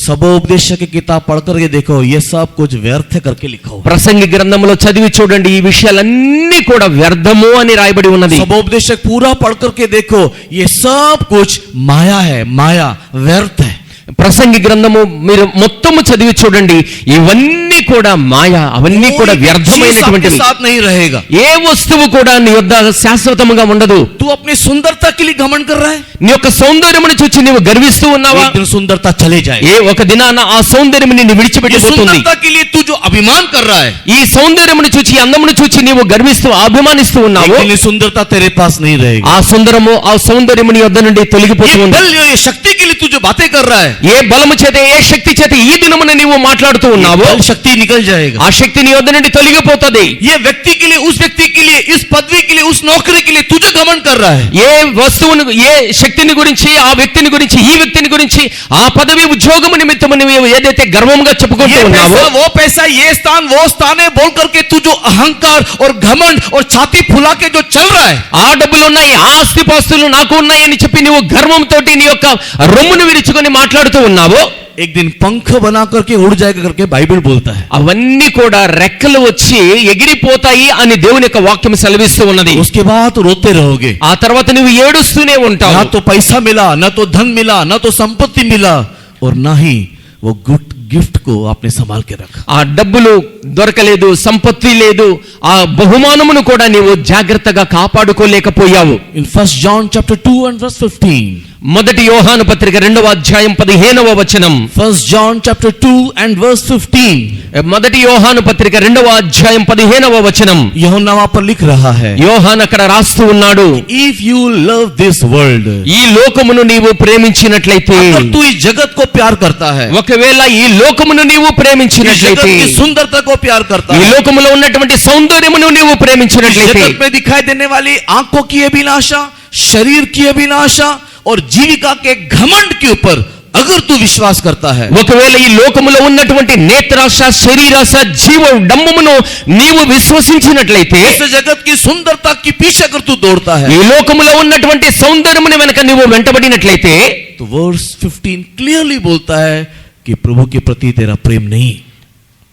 सबोपदेश की किताब पढ़ करके देखो, ये सब कुछ व्यर्थ करके लिखा हुआ। ప్రసంగి గ్రంథంలో చదివి చూడండి, ఈ విషయాలన్నీ కూడా వ్యర్థము అని రాయబడి ఉన్నది. सबोपदेशक पूरा पढ़ करके देखो, ये सब कुछ माया है, माया व्यर्थ है। ప్రసంగి గ్రంథము మీరు మొత్తము చదివి చూడండి, ఇవన్నీ కూడా మాయ, అవన్నీ కూడా कोई चीज आपके వ్యర్థమైనటువంటివి. साथ नहीं रहेगा. ఏ వస్తువు కూడా నీ వద్ద శాశ్వతముగా ఉండదు. तू अपनी सुंदरता के लिए घमंड कर रहा है, నీ యొక్క సౌందర్యమును చూచి నీవు గర్విస్తూ ఉన్నావా? एक दिन सुंदरता चले जाएगी. ఏ ఒక దినాన ఆ సౌందర్యము నిన్ను ये విడిచిపెట్టిపోతుంది. सुंदरता के लिए तू जो अभिमान कर रहा है, ఈ సౌందర్యమును చూచి, ఈ అందమును చూచి నీవు గర్విస్తూ అభిమానిస్తూ एक ఉన్నావు. दिन ये सुंदरता तेरे पास नहीं रहेगी. ఆ సుందరము, ఆ సౌందర్యము నీ వద్ద నుండి తొలగిపోతూ ये ఉంది. बल, ये शक्ति के लिए तू जो बातें कर रहा है, ఏ బలము చేత, ఏ శక్తి చేత ఈ దినమున నీవు మాట్లాడుతూ ఉన్నావు, बल शक्ति निकल जाएगा. ఆ శక్తి నీ వద్ద నుండి తొలగిపోతుంది. ये व्यक्ति के लिए, उस व्यक्ति के लिए, इस पदवी के लिए, उस नौकरी के लिए तू जो घमंड कर रहा है, ఏ వస్తువును, ఏ శక్తిని గురించి, ఆ వ్యక్తిని గురించి, ఈ వ్యక్తిని గురించి, ఆ పదవి ఉద్యోగము నిమిత్తము నీవు ఏదైతే గర్వంగా చెప్పుకుంటూ ये ఉన్నావో, पैसा, वो पैसा, ये स्थान, वो स्थान है बोल करके तू जो अहंकार और घमंड और छाती फुला के जो चल रहा है, ఆ డబ్బులు ఉన్నాయి, ఆ ఆస్తిపాస్తులు నాకు ఉన్నాయని చెప్పి నీవు గర్వంతో నీ యొక్క రొమ్మును విరుచుకొని మాట్లాడుతూ ఉన్నావో, एक दिन पंख बना करके उड़ जाएगा करके बाइबल बोलता है. అవన్నీ కూడా రెక్కలు వచ్చి ఎగిరిపోతాయి అని దేవుని యొక్క వాక్యం సెలవిస్తూ ఉన్నది. उसके बाद रोते रहोगे. ఆ తర్వాత నువ్వు ఏడుస్తూనే ఉంటావు. ना तो पैसा मिला, ना तो धन मिला, ना तो संपत्ति मिला, और ना ही वो गुड गिफ्ट को आपने संभाल के रखा. ఆ డబ్బులు దొరకలేదు, సంపత్తి లేదు, ఆ బహుమానమును కూడా నీవు జాగ్రత్తగా కాపాడుకోలేకపోయావు. In 1 John chapter 2 and verse 15. మొదటి యోహాను పత్రిక 2వ అధ్యాయం 15వ వచనం. 1 John chapter 2 and verse 15. మొదటి యోహాను పత్రిక 2వ అధ్యాయం 15వ వచనం. यूहन्ना वहां पर लिख रहा है, యోహాను అక్కడ రాస్తూ ఉన్నాడు, if you love this world, ఈ లోకమును నీవు ప్రేమించినట్లయితే, अगर तू इस जगत को प्यार करता है, ఒకవేళ ఈ లోకమును నీవు इस ప్రేమించినట్లయితే, जगत की सुंदरता को प्यार करता ఈ है, లోకములో ఉన్నటువంటి సౌందర్యమును నీవు इस ప్రేమించినట్లయితే, जगत में दिखाई देने वाली आंखों की अभिलाषा, शरीर की अभिलाषा और जीविका के घमंड के ऊपर अगर तू विश्वास करता है, ఒకవేళ ఈ లోకములో ఉన్నటువంటి నేత్రాశ, శరీరాశ, జీవ డంబమును నీవు విశ్వసించినట్లయితే, इस जगत की सुंदरता के पीछे अगर तू दौड़ता ఈ है, లోకములో ఉన్నటువంటి సౌందర్యమును వెనక నీవు వెంటబడినట్లయితే, तो वर्स 15 क्लियरली बोलता है कि प्रभु के प्रति तेरा प्रेम नहीं.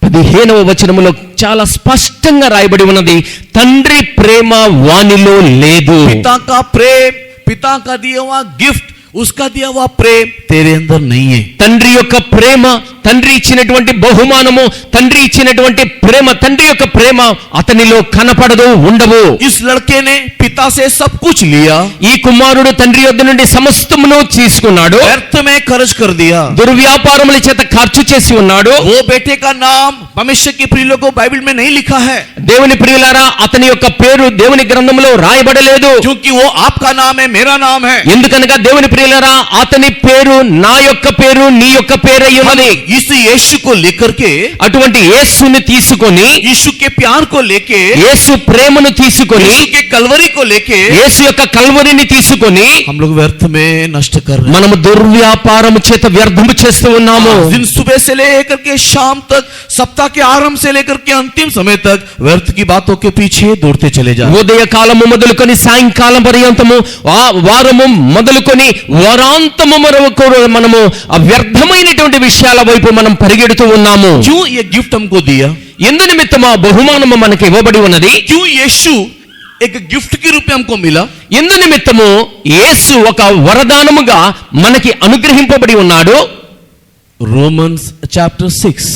15వ వచనములో చాలా స్పష్టంగా రాయబడి ఉన్నది, తండ్రి ప్రేమ వానిలో లేదు. पिता का प्रेम, पिता का दिया हुआ गिफ्ट, उसका दिया हुआ प्रेम तेरे अंदर नहीं है. తండ్రి యొక్క ప్రేమ, తండ్రి ఇచ్చినటువంటి బహుమానము, తండ్రి ఇచ్చినటువంటి ప్రేమ, తండ్రి యొక్క ప్రేమ అతనిలో కనపడదు, ఉండవు. इस लड़के ने पिता से सब कुछ लिया, ఈ కుమారుడు తండ్రి యొద్ద నుండి సమస్తమును తీసుకున్నాడు, व्यर्थ में खर्च कर दिया. దుర్వ్యాపారముల చేత ఖర్చు చేసి ఉన్నాడు. वो बेटे का नाम परमेश्वर के प्रिय लोगों बाइबल में नहीं लिखा है, దేవుని ప్రియులారా, అతని యొక్క పేరు దేవుని గ్రంథంలో రాయబడలేదు. क्योंकि वो आपका नाम है, मेरा नाम है. ఎందుకనగా దేవుని ప్రియులారా, అతని పేరు నా యొక్క పేరు, నీ యొక్క పేరై ఉన్నది. इस यीशु को लेकर के, అటువంటి యేసుని తీసుకొని, यीशु के प्यार को लेके, యేసు ప్రేమను తీసుకొని, यीशु के कलवरी को लेके యేసు యొక్క కల్వరిని తీసుకొని हम लोग व्यर्थ में नष्ट कर रहे हैं. మనము దుర్వ్యాపారము చేత వ్యర్థము చేస్తూ ఉన్నాము. दिन सुबह से लेकर के शाम तक, सप्ताह के आरंभ से लेकर के अंतिम समय तक व्यर्थ की बातों के पीछे दौड़ते चले जा. ఉదయ కాలము మొదలుకొని సాయంకాలం పర్యంతము, వారము మొదలుకొని వారాంతము వరకు మనము ఆ వ్యర్థమైనటువంటి విషయాల వైపు మనం పరిగెడుతూ ఉన్నాము. क्यों ये गिफ्ट हमको दिया? ఎందు నిమిత్తము ఆ బహుమానము మనకి ఇవ్వబడి ఉన్నది? क्यों यीशु एक गिफ्ट के रूप में हमको मिला? ఎందు నిమిత్తము యేసు ఒక వరదానముగా మనకి అనుగ్రహింపబడి ఉన్నాడు? Romans chapter 6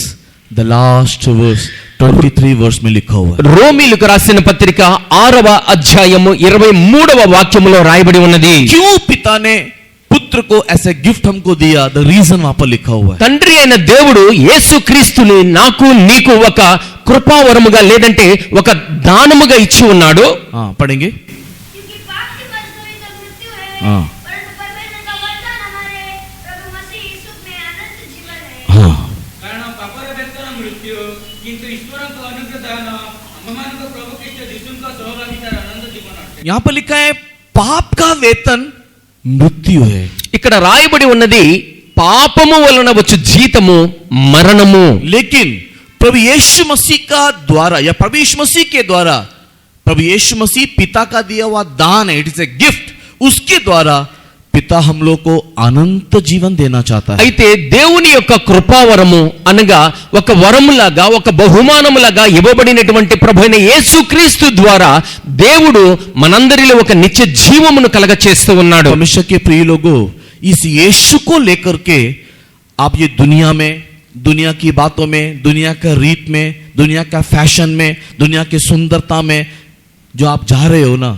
the last verse 23 verse में लिखा हुआ है. రోమీయులకు రాసిన పత్రిక 6వ అధ్యాయము 23వ వాక్యములో రాయబడి ఉన్నది. क्यों पिता ने पुत्र को ऐसे गिफ्ट हमको दिया? द रीजन वहां पर लिखा हुआ है. తండ్రి అయిన దేవుడు యేసుక్రీస్తుని నాకు నీకు ఒక కృపావరముగా, లేదంటే ఒక దానముగా ఇచ్చి ఉన్నాడు. हाँ पढ़ेंगे. क्योंकि पाप की मजदूरी तो मृत्यु है, हाँ. परंतु परमेश्वर का वरदान हमारे प्रभु मसीह यीशु में अनंत जीवन है. हाँ. କାରଣ ପାପର ବେତନ ମୃତ୍ୟୁ, କିନ୍ତୁ ଈଶ୍ୱରଙ୍କ ଅନୁଗ୍ରହ ଦାନ ଆମମାନଙ୍କ ପ୍ରଭୁ ଖ୍ରୀଷ୍ଟ ଯୀଶୁଙ୍କ ସହଭାଗିତାର ଆନନ୍ଦ ଜୀବନ ଅଟେ। यहाँ पर लिखा है पाप का वेतन मृत्यु है. ఇక్కడ రాయబడి ఉన్నది, పాపము వలన వచ్చు జీతము మరణము. लेकिन प्रभु यीशु मसीह का द्वारा, या प्रभु यीशु मसीह के द्वारा, प्रभु यीशु मसीह पिता का दिया हुआ दान है, इट इज ए गिफ्ट. उसके द्वारा पिता हम लोग को अनंत जीवन देना चाहता है. అయితే దేవుని యొక్క కృపావరము అనగా ఒక వరములాగా, ఒక బహుమానములాగా ఇవ్వబడినటువంటి ప్రభువైన యేసుక్రీస్తు ద్వారా దేవుడు మనందరిలో ఒక నిత్య జీవమును కలగచేస్తూ ఉన్నాడు. परमेश्वर के प्रिय लोगों, इस यीशु को लेकर के आप ये दुनिया में, दुनिया की बातों में, दुनिया का रीत में, दुनिया का फैशन में, दुनिया की सुंदरता में जो आप जा रहे हो ना,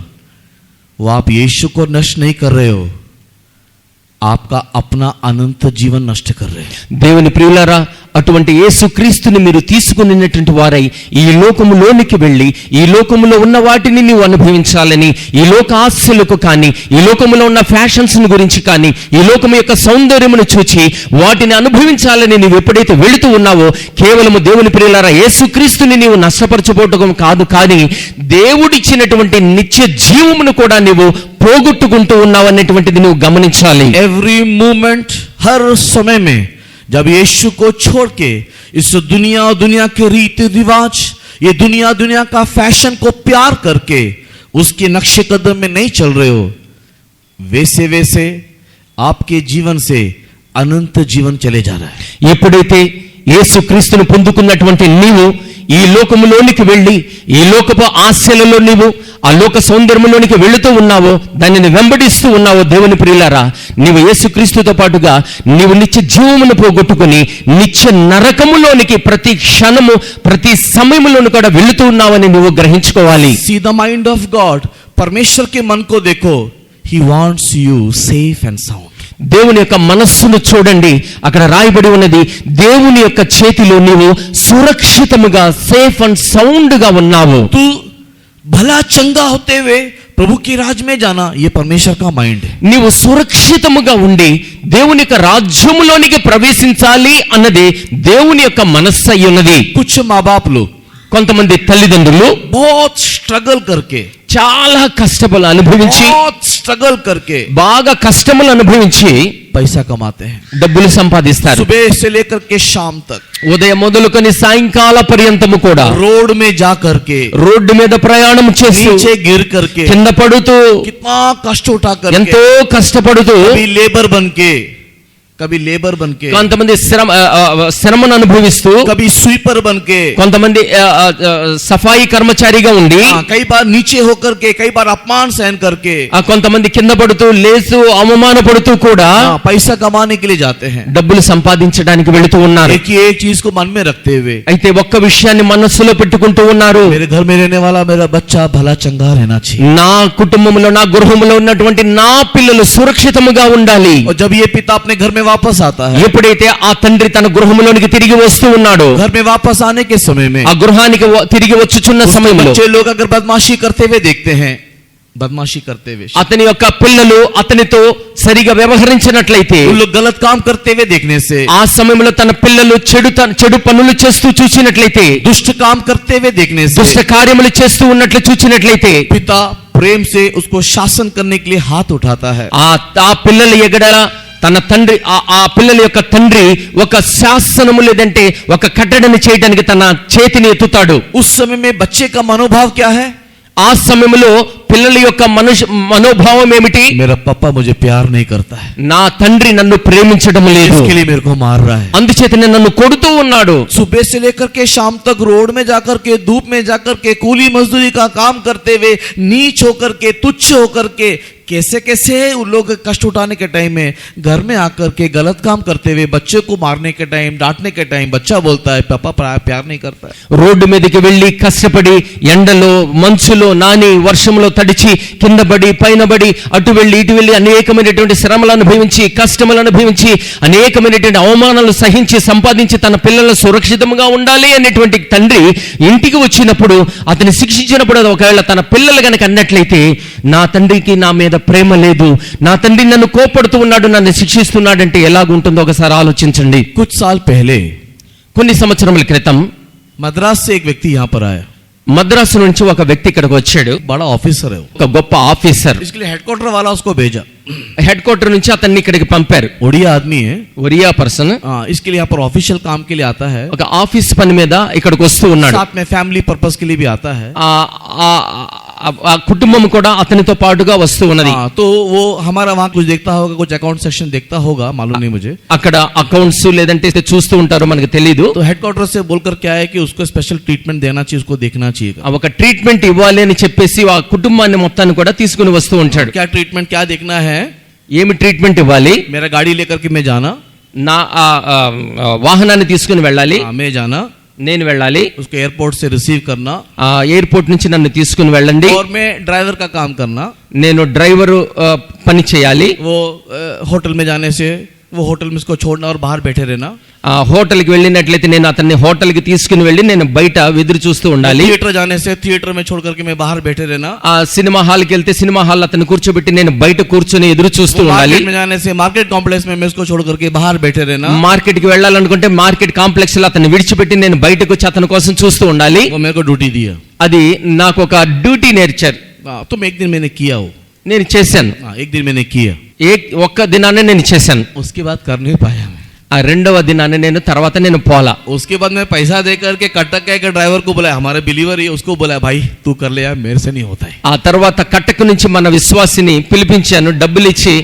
वो आप यीशु को नष्ट नहीं कर रहे हो, आपका अपना अनंत जीवन नष्ट कर रहे हैं। దేవుని ప్రియులారా, అటువంటి యేసుక్రీస్తుని మీరు తీసుకున్నటువంటి వారై ఈ లోకములోనికి వెళ్ళి ఈ లోకములో ఉన్న వాటిని నీవు అనుభవించాలని, ఈ లోక ఆశలకు కానీ, ఈ లోకములో ఉన్న ఫ్యాషన్స్ గురించి కానీ, ఈ లోకము యొక్క సౌందర్యమును చూచి వాటిని అనుభవించాలని నీవు ఎప్పుడైతే వెళుతూ ఉన్నావో, కేవలము దేవుని ప్రియులారా యేసుక్రీస్తుని నీవు నష్టపరచబోవటం కాదు, కానీ దేవుడిచ్చినటువంటి నిత్య జీవమును కూడా నీవు పోగొట్టుకుంటూ ఉన్నావు అన్నటువంటిది నువ్వు గమనించాలి. एवरी मोमेंट, हर समय में जब यीशु को छोड़ के इस दुनिया दुनिया के रीति रिवाज, ये दुनिया दुनिया का फैशन को प्यार करके उसके नक्शे कदम में नहीं चल रहे हो, वैसे वैसे आपके जीवन से अनंत जीवन चले जा रहा है. ఎప్పుడైతే యేసుక్రీస్తును పొందుకున్నటువంటి నీవు ఈ లోకములోనికి వెళ్ళి ఈ లోకపు ఆశలలో నీవు ఆ లోక సౌందర్యంలోనికి వెళుతూ ఉన్నావో, దానిని వెంబడిస్తూ ఉన్నావో, దేవుని ప్రియులారా, నీవు యేసుక్రీస్తుతో పాటుగా నీవు నిత్య జీవమును పోగొట్టుకుని నిత్య నరకములోనికి ప్రతి క్షణము ప్రతి సమయములోను కూడా వెళుతూ ఉన్నావని నువ్వు గ్రహించుకోవాలి. See the mind of God, परमेश्वर के मन को देखो, He wants you safe and sound. దేవుని యొక్క మనస్సును చూడండి, అక్కడ రాయబడి ఉన్నది, దేవుని యొక్క చేతిలో నీవు సురక్షితముగా సేఫ్ అండ్ సౌండ్ గా ఉన్నావు. तू भला चंगा होते हुए प्रभु की राज में जाना, ये परमेश्वर का माइंड है. నీవు సురక్షితముగా ఉండి దేవుని యొక్క రాజ్యములోనికి ప్రవేశించాలి అన్నది దేవుని యొక్క మనస్సు అయి ఉన్నది. कुछ माँ बाप लोग కొంతమంది తల్లిదండ్రులు बहुत स्ट्रगल करके, చాలా కష్టములు అనుభవించి, बहुत स्ट्रगल करके బాగా కష్టములు అనుభవించి पैसा कमाते हैं. డబ్బులు సంపాదిస్తారు. सुबह से लेकर के शाम तक ఉదయం మొదలుకొని సాయంకాల పర్యంతము కూడా रोड में जा करके, రోడ్డు మీద ప్రయాణం చేస్తూ, नीचे गिर करके, కింద పడుతూ, कितना कष्ट उठा ఎంతో करके, కష్టపడుతూ, कभी लेबर बन के, कभी लेबर बन के, కొంతమంది శ్రమను అనుభవిస్తూ, कभी स्वीपर बन के, కొంతమంది సఫాయి కర్మచారిగా ఉండి, कई बार नीचे होकर के, कई बार अपमान सहन करके కొంతమంది కింద పడుతూ లేస్తూ అవమాన పడుతూ కూడా पैसा कमाने के लिए जाते हैं. డబ్బులు సంపాదించడానికి వెళుతూ ఉన్నారు. एक चीज को मन में रखते हुए, అయితే ఒక్క విషయాన్ని మనస్సులో పెట్టుకుంటూ ఉన్నారు, मेरे घर में रहने वाला मेरा बच्चा भला चंगा रहना चाहिए. నా కుటుంబంలో నా గృహంలో ఉన్నటువంటి నా పిల్లలు సురక్షితముగా ఉండాలి. और जब ये पिता अपने घर में वापस आता है, ఎప్పుడైతే ఆ తండ్రి తన గృహంలోనికి తిరిగి వస్తూ ఉన్నాడో, घर में वापस आने के समय में ఆ గృహానికి తిరిగి వచ్చుచున్న సమయంలో बच्चे लोग अगर बदमाशी करते हुए देखते हैं, बदमाशी करते हुए, అతని యొక్క పిల్లలు అతనితో సరిగా వ్యవహరించినట్లయితే, उन लोग गलत काम करते हुए देखने से, ఆ సమయంలో తన పిల్లలు చెడు పనులు చేస్తూ చూసినట్లయితే, दुष्ट काम करते हुए देखने దుష్ట से, కార్యములు చేస్తూ ఉన్నట్లు చూసినట్లయితే, पिता प्रेम से उसको शासन करने के लिए हाथ उठाता है. ఆ పిల్లల ఎగడల తన తండ్రి ఆ పిల్లల యొక్క తండ్రి ఒక శాసనము లేదంటే ఒక కట్టడని చేయడానికి తన చేతిని ఎత్తుతాడు. उस समय में बच्चे का मनोभाव क्या है? ఆ సమయంలో పిల్లల యొక్క మనోభావం ఏమిటి? मेरा पापा मुझे प्यार नहीं करता है, నా తండ్రి నన్ను ప్రేమించడం లేదు, इसके लिए मेरे को मार रहा है. అందుచేతనే నన్ను కొడుతూ ఉన్నాడు. सुबह से लेकर के शाम तक रोड में जाकर के, धूप में जाकर के, कूली मजदूरी का काम करते हुए, नीच होकर के, तुच्छ होकर के, कैसे कैसे उन लोग कष्ट उठाने के टाइम में घर में आकर के गलत काम करते हुए, बच्चे को मारने के टाइम, डांटने के टाइम बच्चा बोलता है पापा प्यार नहीं करता है. రోడ్డు మీదకి వెళ్ళి కష్టపడి ఎండలో మంచులో నాని వర్షంలో తడిచి కింద పడి పైన పడి అటు వెళ్ళి ఇటు వెళ్ళి అనేకమైనటువంటి శ్రమలు అనుభవించి కష్టములు అనుభవించి అనేకమైనటువంటి అవమానాలు సహించి సంపాదించి తన పిల్లలు సురక్షితంగా ఉండాలి అనేటువంటి తండ్రి ఇంటికి వచ్చినప్పుడు అతని శిక్షించినప్పుడు ఒకవేళ తన పిల్లలు గనక అన్నట్లయితే, నా తండ్రికి నా మీద ప్రేమ లేదు, నా తండ్రి నన్ను కోపడుతూ ఉన్నాడు, నన్ను శిక్షిస్తున్నాడంటే ఎలాగుంటుందో ఒకసారి ఆలోచించండి. कुछ साल पहले కొన్ని సంవత్సరముల క్రితం मद्रास से एक व्यक्ति यहाँ पर आया, మద్రాసు నుంచి ఒక వ్యక్తి ఇక్కడికి వచ్చాడు. बड़ा ऑफिसर है वो, ఒక గొప్ప ఆఫీసర్. इसके लिए हेडक्वार्टर वाला उसको भेजा. హెడ్ క్వార్టర్ నుంచి అతన్ని ఇక్కడికి పంపారు. उड़िया आदमी है, ఒరియా పర్సన్ इसके लिए यहाँ पर ऑफिशियल काम के लिए आता है, ఒక ఆఫీస్ పని మీద ఇక్కడికి వస్తూ ఉన్నాడు. साथ में फैमिली पर्पस के लिए भी आता है. ఆ కుటుంబం కూడా అతనితో పాటుగా వస్తూ ఉన్నది. तो वो हमारा वहाँ कुछ देखता होगा, कुछ अकाउंट सेक्शन देखता होगा, मालूम नहीं मुझे. అక్కడ అకౌంట్స్ లేదంటే చూస్తూ ఉంటారో మనకు తెలియదు. तो हेडक्वार्टर से बोलकर क्या है कि उसको स्पेशल ट्रीटमेंट देना चाहिए, उसको देखना चाहिए. ఒక ట్రీట్మెంట్ ఇవ్వాలి అని చెప్పేసి ఆ కుటుంబాన్ని మొత్తాన్ని కూడా తీసుకుని వస్తూ ఉంటాడు. क्या ट्रीटमेंट क्या देखना है? ఏమి ట్రీట్మెంట్ ఇవ్వాలి? मेरा गाड़ी लेकर के मैं जाना, నా వాహనాన్ని తీసుకుని వెళ్ళాలి, मैं जाना, నేను వెళ్ళాలి, उसको एयरपोर्ट से रिसीव करना ఎయిర్పోర్ట్ నుంచి నన్ను తీసుకుని వెళ్ళండి, और मैं ड्राइवर का काम करना। నేను డ్రైవరు పని చేయాలి, वो होटल में जाने से वो होटल में उसको छोड़ना और बाहर बैठे रहना। హోటల్కి వెళ్ళినట్లయితే నేను అతన్ని హోటల్కి తీసుకుని వెళ్ళి నేను బయట ఎదురు చూస్తూ ఉండాలి, थिएटर जाने से थिएटर में छोड़ करके मैं बाहर बैठे रहना। ఆ సినిమా హాల్కి వెళ్తే సినిమా హాల్ అతన్ని కూర్చోబెట్టి నేను బయట కూర్చొని ఎదురు చూస్తూ ఉండాలి, मार्केट में जाने से मार्केट कॉम्प्लेक्स में मैं उसको छोड़ करके बाहर बैठे रहना। మార్కెట్ కి వెళ్ళాలనుకుంటే మార్కెట్ కాంప్లెక్స్ లో అతన్ని విడిచిపెట్టి నేను బయటకు వచ్చి అతని కోసం చూస్తూ ఉండాలి. वो मेरे को ड्यूटी दिया। అది నాకు ఒక డ్యూటీ నేర్చారు, तुम एक दिन मैंने किया वो, నేను చేశాను, एक दिन मैंने किया, ఒక్క దినాన్ని నేను చేశాను, उसके बाद कर नहीं पाया मैं। ఆ రెండవ దినాన్ని నేను తర్వాత నేను పోలా. उसके बाद मैं पैसा दे करके कटक के ड्राइवर को बोला, हमारे बिलीवर ही, उसको बोला भाई तू कर ले यार, मेरे से नहीं होता है। ఆ తర్వాత కట్టకు నుంచి మన విశ్వాసిని పిలిపించాను, డబ్బులు ఇచ్చి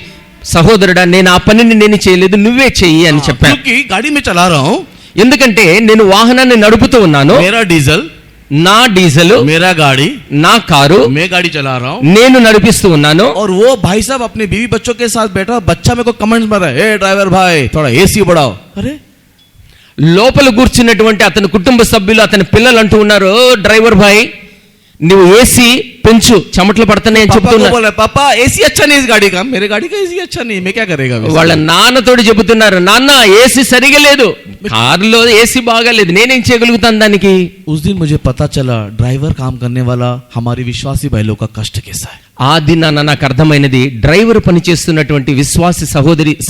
సహోదరుడా నేను ఆ పనిని నేను చేయలేదు, నువ్వే చెయ్యి అని చెప్పాను. क्योंकि गाड़ी में चला रहा हूँ, ఎందుకంటే నేను వాహనాన్ని నడుపుతూ ఉన్నాను, मेरा डीजल, నా డీజిల్, मेरा गाड़ी, నా కారు, मैं गाड़ी चला रहा हूँ, నేను నడిపిస్తూ ఉన్నాను. और वो भाई साहब अपने बीवी बच्चों के साथ बैठा, बच्चा मेरे को कमेंट्स मार रहा है, ए ड्राइवर भाई थोड़ा एसी बढ़ाओ। अरे లోపల కూర్చున్నటువంటి అతని కుటుంబ సభ్యులు అతని పిల్లలు అంటూ ఉన్నారు, "ఓ డ్రైవర్ భాయ్ నువ్వు ఏసీ పెంచు, చెమటలు పడుతున్నాయి" అని पापा को చెప్తున్నారు. बोला, पापा एसी अच्छा नहीं इस गाड़ी का, मेरे गाड़ी का एसी अच्छा नहीं, मैं क्या करेगा वैसे? వాళ్ళ నాన్నతోటి చెబుతున్నారు, నాన్న ఏసీ సరిగా లేదు, కారులో ఏసీ బాగాలేదు, నేనేం చేయగలుగుతాను దానికి. उस दिन मुझे पता चला ड्राइवर काम करने वाला हमारी विश्वासी भाई लोग का कष्ट कैसा है। ఆ దినాన నాకు అర్థమైనది డ్రైవర్ పని చేస్తున్నటువంటి విశ్వాసి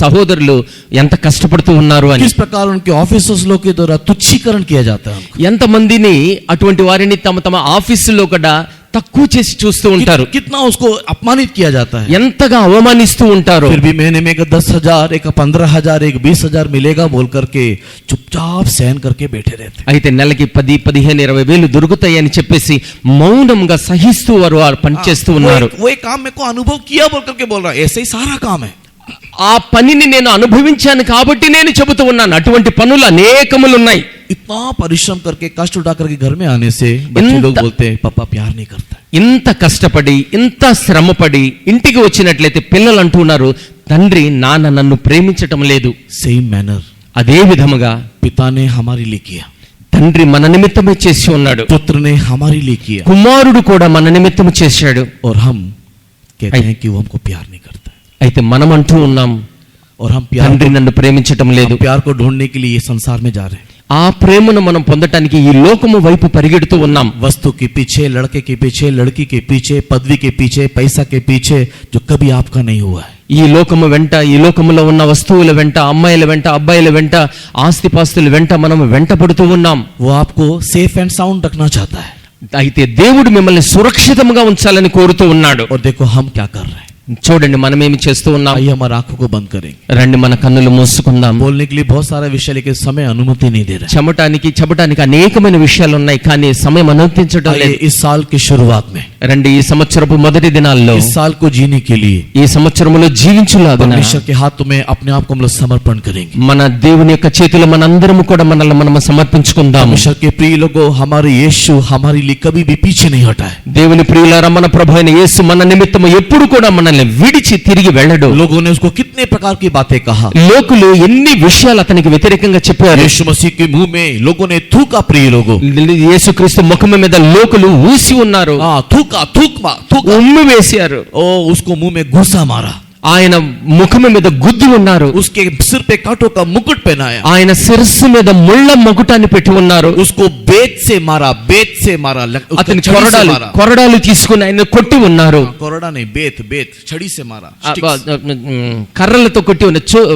సహోదరులు ఎంత కష్టపడుతూ ఉన్నారు అని. किस प्रकार उनके ऑफिसर्स लोग के द्वारा तुच्छीकरण किया जाता है उनको। ఎంతమందిని అటువంటి వారిని తమ తమ ఆఫీసులో కూడా తక్కువ చేసి చూస్తూ ఉంటారు, कितना उसको अपमानित किया जाता है। ఎంతగా అవమానిస్తూ ఉంటారు. फिर भी महीने में एक 10,000, एक 15,000, एक 20,000 मिलेगा बोल करके चुपचाप सहन करके बैठे रहते हैं। అయితే నెలకి 10, 15, 20 వేలు దొరుకుతాయని చెప్పేసి మౌనంగా సహిస్తూ వారు పనిచేస్తూ ఉన్నారు. वो एक काम मेरे को अनुभव किया बोल करके बोल रहा है, ऐसे ही सारा काम है। ఆ పనిని నేను అనుభవించాను కాబట్టి నేను చెబుతూ ఉన్నాను, అటువంటి పనులు అనేకములు ఉన్నాయి. इतना परिश्रम करके कष्ट उठा करके घर में आने से बच्चे लोग बोलते हैं पापा प्यार नहीं करता है। ఇంత కష్టపడి ఇంత శ్రమపడి ఇంటికి వచ్చినట్లయితే పిల్లలు అంటున్నారు, తండ్రి నాన్న నన్ను ప్రేమించటం లేదు. सेम मैनर అదే విధముగా पिता ने हमारे लिए किया, తండ్రి మన నిమిత్తమే చేసి ఉన్నాడు, पुत्र ने हमारे लिए किया, కుమారుడు కూడా మన నిమిత్తము చేశాడు. और हम कहते हैं कि वो हमको प्यार नहीं करता है। అయితే మనం అంటూ ఉన్నాం, और हम प्यार తండ్రి నన్ను ప్రేమించటం లేదు. प्यार को ढूंढने के लिए ये संसार में जा रहे हैं। ఆ ప్రేమను మనం పొందటానికి ఈ లోకము వైపు పరిగెడుతూ ఉన్నాం. वस्तु के पीछे, लड़के के पीछे, लड़की के पीछे, पदवी के पीछे, पैसा के पीछे, जो कभी आपका नहीं हुआ है। ఈ లోకము వెంట, ఈ లోకములో ఉన్న వస్తువుల వెంట, అమ్మాయిల వెంట, అబ్బాయిల వెంట, ఆస్తిపాస్తుల వెంట మనం వెంటపడుతూ ఉన్నాం. वो आपको सेफ एंड साउंड रखना चाहता है। అయితే దేవుడు మిమ్మల్ని సురక్షితంగా ఉంచాలని కోరుతూ ఉన్నాడు. और देखो हम क्या कर रहे हैं। చూడండి మనం ఏమి చేస్తూ ఉన్నాం. आइए हमारी आंखों को बंद करेंगे। రండి మన కన్నులు మూసుకుందాం. बोलने के लिए बहुत सारा विषय, लेकिन समय अनुमति नहीं दे रहा చెప్పడానికి అనేకమైన విషయాలు ఉన్నాయి, కానీ సమయం అనుమతించడం है। లేదు. इस साल की शुरुआत में, రండి ఈ సంవత్సరపు మొదటి దినాల్లో इस साल को जीने के लिए ఈ సంవత్సరములో జీవించులాగా परमेश्वर के हाथों में अपने आप को हम लोग समर्पण करेंगे। మన దేవుని యొక్క చేతిలో మనందరము కూడా మనల్ని మనం సమర్పించుకుందాం. परमेश्वर के प्रिय लोगों, हमारे यीशु हमारे लिए कभी भी पीछे नहीं हटा है। దేవుని ప్రియులారా, మన ప్రభు అయిన యేసు మన నిమిత్తము ఎప్పుడు కూడా మనల్ని విడిచి తిరిగి వెళ్ళడు. लोगों ने उसको कितने प्रकार की बातें कहा, లోకులు ఎన్ని విషయాలు అతనికి వ్యతిరేకంగా చెప్పారు. यीशु मसीह के मुंह में लोगों ने थूका। प्रिय लोगों, యేసుక్రీస్తు ముఖం మీద లోకులు ఊసి ఉన్నారు, ఉమ్మి వేశారు. ओ उसको मुंह में घूसा मारा, ఆయన ముఖం మీద గుద్ది ఉన్నారు, उसके सिर पे कांटों का मुकुट पहनाया, ఆయన శిరస్సు మీద ముళ్ళ మకుటాన్ని పెట్టి ఉన్నారు, उसको बेत से मारा, बेत से मारा, అతని కొరడాలు తీసుకుని ఆయన కొట్టి ఉన్నారు. कोरडा नहीं, बेत, बेत छड़ी से मारा, కర్రలతో కొట్టి ఉన్నారు,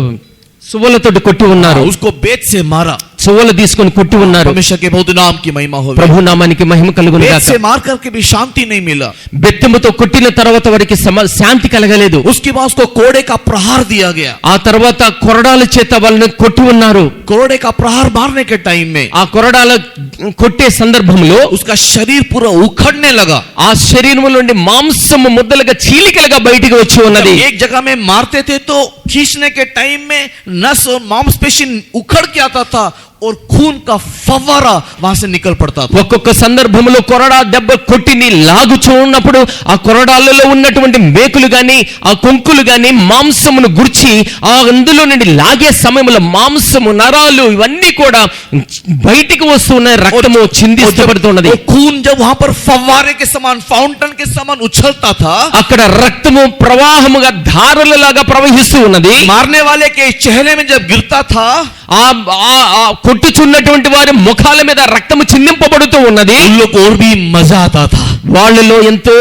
సువ్వలతో కొట్టి ఉన్నారు, उसको बेत से मारा, సువ్వలు తీసుకొని కొట్టి ఉన్నారు. परमेश्वर के बहुत नाम की महिमा हो। ప్రభు నామానికి మహిమ కలుగును बेत గాక. से मार करके भी शांति नहीं मिला, బెత్తెముతో కొట్టిన తర్వాత వారికి శాంతి కలగలేదు. उसके बाद उसको कोड़े का प्रहार दिया गया। ఆ తర్వాత కొరడాల చేత వాళ్ళని కొట్టి ఉన్నారు. कोड़े का प्रहार मारने के टाइम में ఆ కొరడాల కొట్టే సందర్భంలో उसका शरीर पूरा उखड़ने लगा। ఆ శరీరం నుండి మాంసము ముద్దలుగా చీలికలుగా బయటికి వచ్చి ఉన్నది. एक जगह में मारते थे तो खींचने के टाइम में नस और मांसपेशी उखड़ के आता था और खून का फव्वारा वहां से निकल पड़ता था। ఒక్కొక్క సందర్భంలో కొరడా దెబ్బ కొట్టి నీ లాగుచూ ఉన్నప్పుడు ఆ కొరడాలలో ఉన్నటువంటి మేకులు గాని ఆ కొంకులు గాని మాంసమును గుర్చి ఆ అందులో నుండి లాగే సమయంలో మాంసము నరాలు ఇవన్నీ కూడా బయటికి వస్తున్నాయి, రక్తము చిందిస్తబడుతున్నది। खून जब वहां पर फव्वारे के समान फाउंटेन के समान उछलता था, అక్కడ రక్తము ప్రవాహముగా ధారలలాగా ప్రవహిస్తూ ఉన్నది। मारने वाले के चेहरे में जब गिरता था, కొట్టుచున్నటువంటి వారి ముఖాల మీద రక్తము చిందింపబడుతూ ఉన్నది। उन लोग को और भी मजा आता था, వాళ్ళలో ఎంతో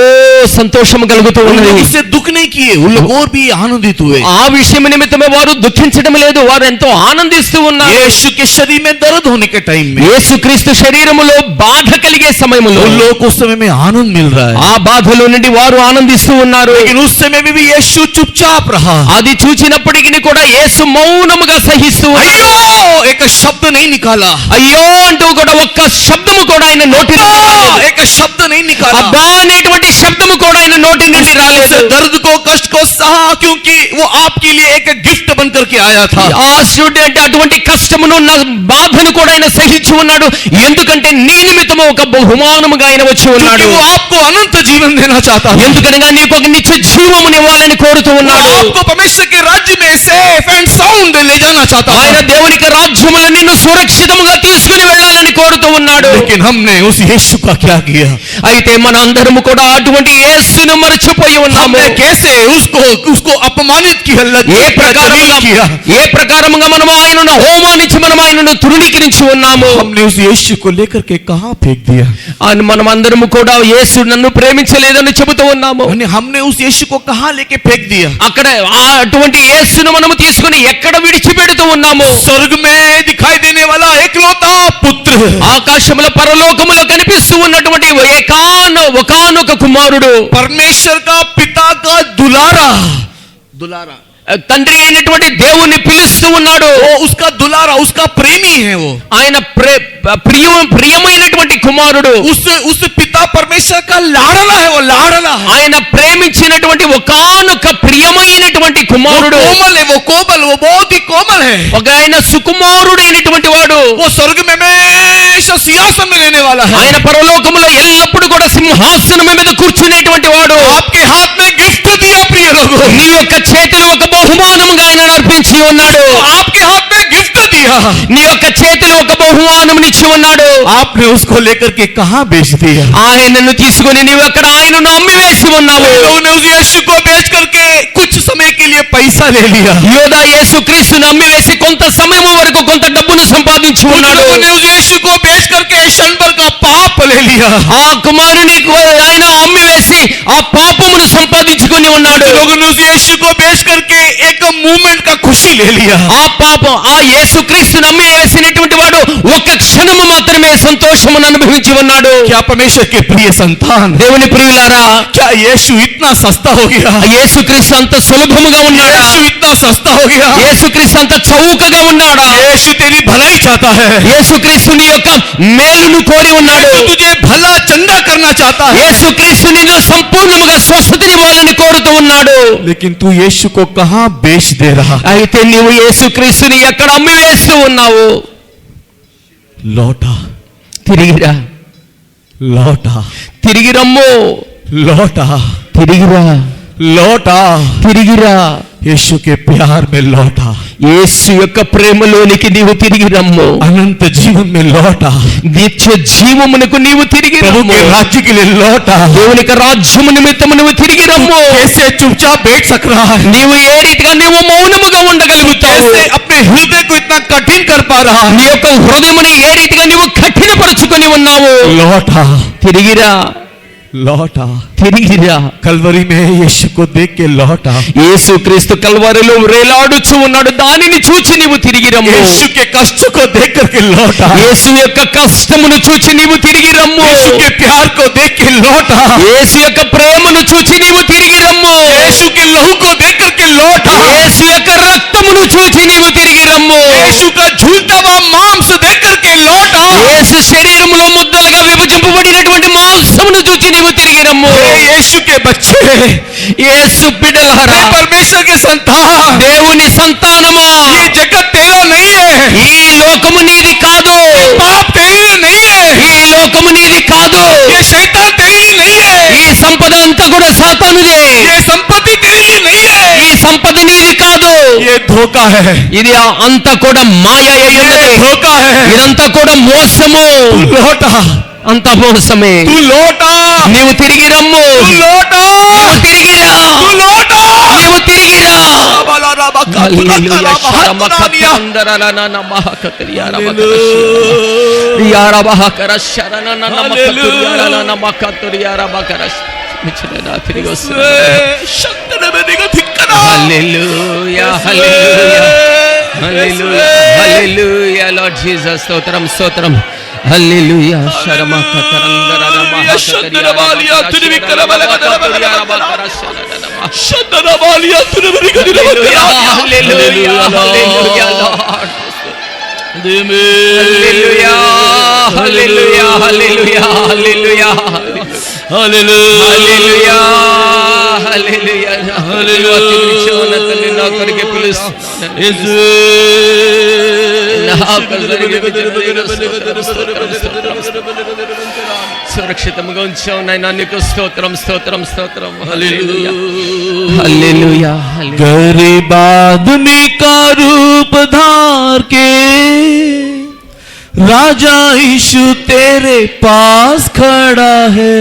సంతోషం కలుగుతూ ఉన్నది। उससे दुख नहीं किए, उन लोग और भी आनंदित हुए। ఆ విషయం నిమిత్తమే వారు దుఃఖించడం లేదు, వారు ఎంతో ఆనందిస్తూ ఉన్నారు। यीशु के शरीर में दर्द होने के टाइम में, యేసుక్రీస్తు శరీరములో బాధ కలిగే సమయంలో उन लोगों को उस समय में आनंद मिल रहा है, ఆ బాధలో నుండి వారు ఆనందిస్తూ ఉన్నారు। लेकिन उस समय में भी यीशु चुपचाप रहा। అది చూచినప్పటికీ కూడా యేసు మౌనముగా సహిస్తూ ఉన్నాడు। अय्यो एक शब्द नहीं निकाला, అయ్యో అంటూ కూడా ఒక్క శబ్దము కూడా ఆయన నోటి నుండి రాలేదు। एक शब्द नहीं निकाला, అబ్బా అనేటువంటి శబ్దము కూడా ఆయన నోటి నుండి రాలేదు। दर्द को कष्ट को सहा, क्योंकि वो आपके लिए एक गिफ्ट बन करके आया था। ఆ శుద్ధి అంటే అటువంటి కష్టమును బాధను కూడా ఆయన సహించి ఉన్నాడు, ఎందుకంటే నీ నిమిత్తము ఒక బహుమానముగా ఆయన వచ్చి ఉన్నాడు। क्योंकि वो आपको अनंत जीवन देना चाहता है, ఎందుకనగా నీకు ఒక నిత్య జీవమును ఇవ్వాలని కోరుతూ ఉన్నాడు। आपको परमेश्वर के राज्य में सेफ एंड साउंड ले जाना चाहता ఆయన है। దేవునికి రాజ్యములో నిన్ను సురక్షితముగా తీసుకుని వెళ్ళాలని కోరుతూ ఉన్నాడు। लेकिन हमने उस यीशु का क्या किया? అయితే మన అందరము కూడా అటువంటి యేసును మరచిపోయి ఉన్నాము। हमने कैसे उसको अपमानित किया, ఏ ప్రకారముగా మనము ఆయనను అవమానించి మనం ఆయనను తృణీకరించి ఉన్నాము। हमने उस यीशु को लेकर के कहां फेंक दिया? మనం అందరము కూడా యేసు నన్ను ప్రేమించలేదని చెబుతూ ఉన్నాము। हमने उस यीशु को कहां लेके फेंक दिया? అక్కడ అటువంటి యేసును మనము తీసుకుని ఎక్కడ విడిచిపెడుతూ ఉన్నాము? स्वर्ग में दिखाई देने वाला एकलौता पुत्र, ఆకాశములో పరలోకములో కనిపిస్తూ ఉన్నటువంటి ఒకానొక కుమారుడు, परमेश्वर का पिता का दुलारा తండ్రి అయినటువంటి దేవుని పిలుస్తూ ఉన్నాడు। वो उसका दुलारा, उसका प्रेमी है, वो ఆయన ప్రియమైనటువంటి కుమారుడు, उस पिता परमेश्वर का लाडला है, वो लाडला है। ఆయన ప్రేమించినటువంటి ఒకానొక ప్రియమైనటువంటి కుమారుడు, कोमल है, वो कोमल, वो बहुत ही कोमल है। ఒక ఆయన సుకుమారుడైనటువంటి వాడు, वो स्वर्ग में हमेशा सिंहासन में रहने वाला है। ఆయన పరలోకములో ఎల్లప్పుడూ కూడా సింహాసనం మీద కూర్చునేటువంటి వాడు। आपके हाथ में गिफ्ट दिया प्रिय लोगों, నీ యొక్క చేతిలో ఒక బహుమానముగా ఆయన అర్పించి ఉన్నాడు। आपके हाथ में गिफ्ट दिया, నీ యొక్క చేతిలో ఒక బహుమానమునిచ్చి ఉన్నాడు। आपने उसको लेकर के कहां बेच दिया? ఆయనను తీసుకుని నీవు అక్కడ ఆయనను అమ్మివేసి ఉన్నావు। लोगों ने उस यीशु को बेच करके कुछ समय के लिए पैसा ले लिया। యోధా యేసుక్రీస్తును అమ్మివేసి కొంత సమయం వరకు కొంత డబ్బును సంపాదించి कुछ ఉన్నాడు। लोगों ने उस यीशु को बेच करके क्षण भर का पाप ले लिया। ఆ కుమారుని ఆయన అమ్మివేసి ఆ పాపమును సంపాదించుకుని ఉన్నాడు। लोगों ने उस यीशु को बेच करके एक मूवमेंट का खुशी ले लिया। ఆ యేసుక్రీస్తును అమ్మివేసినటువంటి వాడు ఒక్క క్షణము మాత్రమే సంతోషమును అనుభవించి ఉన్నాడు। क्या परमेश्वर के प्रिय संतान, దేవుని ప్రియులారా, क्या यीशु इतना सस्ता हो गया? యేసుక్రీస్తు అంత సులభముగా ఉన్నాడా? यीशु इतना सस्ता हो गया? యేసుక్రీస్తు అంత చౌకగా ఉన్నాడా? यीशु तेरी भलाई चाहता है, యేసుక్రీస్తు నీ యొక్క మేలును కోరి ఉన్నాడు। यीशु तुझे भला चंगा करना चाहता है। యేసుక్రీస్తు నిన్ను సంపూర్ణముగా స్వస్థతనివ్వాలని కోరుతూ ఉన్నాడు। लेकिन तू यीशु को कहां बेच दे रहा? అయితే నీవు యేసుక్రీస్తుని ఎక్కడ అమ్మివేస్తూ ఉన్నావు? लौटा, తిరిగిరా, लौटा, తిరిగి రమ్ము, लौटा, తిరిగిరా, लौटा, తిరిగిరా। यीशु के प्यार में लौटा, యేసు యొక్క ప్రేమలోనికి నీవు తిరిగి రమ్ము, अनंत जीवन में लौटा, నిత్య జీవమునకు నీవు తిరిగి प्रभु రమ్ము, के राज्य के लिए लौटा। దేవుని యొక్క రాజ్యము నిమిత్తము నువ్వు తిరిగి రమ్ము। कैसे चुपचाप बैठ सक रहा है? నీవు ఏ రీతిగా నీవు మౌనముగా ఉండగలుగుతావు? कैसे अपने हृदय को इतना कठिन कर पा रहा है? నీ యొక్క హృదయమును ఏ రీతిగా నీవు కఠినపరుచుకొని ఉన్నావు? लौटा, తిరిగిరా, लौटा, తిరిగిరా। कलवरी में यीशु को देख के लौटा। యేసుక్రీస్తు కల్వరిలో వేలాడుచు ఉన్నాడు, దానిని చూచి నీవు తిరిగి రమ్ము। यीशु के कष्ट को देख करके लौटा। యేసు యొక్క కష్టమును చూచి నీవు తిరిగి రమ్ము। यीशु के प्यार को देख के लौटा। యేసు యొక్క ప్రేమను చూచి నీవు తిరిగి రమ్ము। यीशु के लहू को देख करके लौटा। యేసు యొక్క రక్తమును చూచి నీవు తిరిగి రమ్ము। यीशु का झूलता हुआ मांस देख करके लौटा। యేసు శరీరములో ముద్దలుగా విభజింపబడినటువంటి మాంసమును చూచి నీవు తిరిగి రమ్ము। हे यीशु के बच्चे, యేసు బిడ్డలారా, हे परमेश्वर के संतान, దేవుని సంతానమా, ये जगत तेरा नहीं है, ఈ లోకము నీది కాదు, पाप तेरे लिए नहीं है, ఈ లోకము నీది కాదు, ये शैतान तेरे लिए नहीं है, ఈ సంపద అంతా కూడా సాతానుదే, ये संपत्ति तेरे लिए नहीं है, ఈ సంపద నీది కాదు, ये धोखा है, ఇది అంతా కూడా మాయ అయి ఉన్నది, ये धोखा है। ఇదంతా కూడా మోసము, तू लौटा, అంత మోసమే. तू लौटा, నీవు తిరిగి రమ్ము, तू लौटा, నీవు తిరిగి రా, तू लौटा। నీవు తిరిగి రా. హల్లెలూయా, హల్లెలూయా, లార్డ్ జీసస్, స్తోత్రం స్తోత్రం. హల్లెలూయా, సురక్షితంగా ఉంచావు నాయనా, నీకు స్తోత్రం స్తోత్రం స్తోత్రం. హల్లెలూయా, హల్లెలూయా, హల్లెలూయా. गरीब आदमी का रूप धार के राजा यीशु तेरे पास खड़ा है,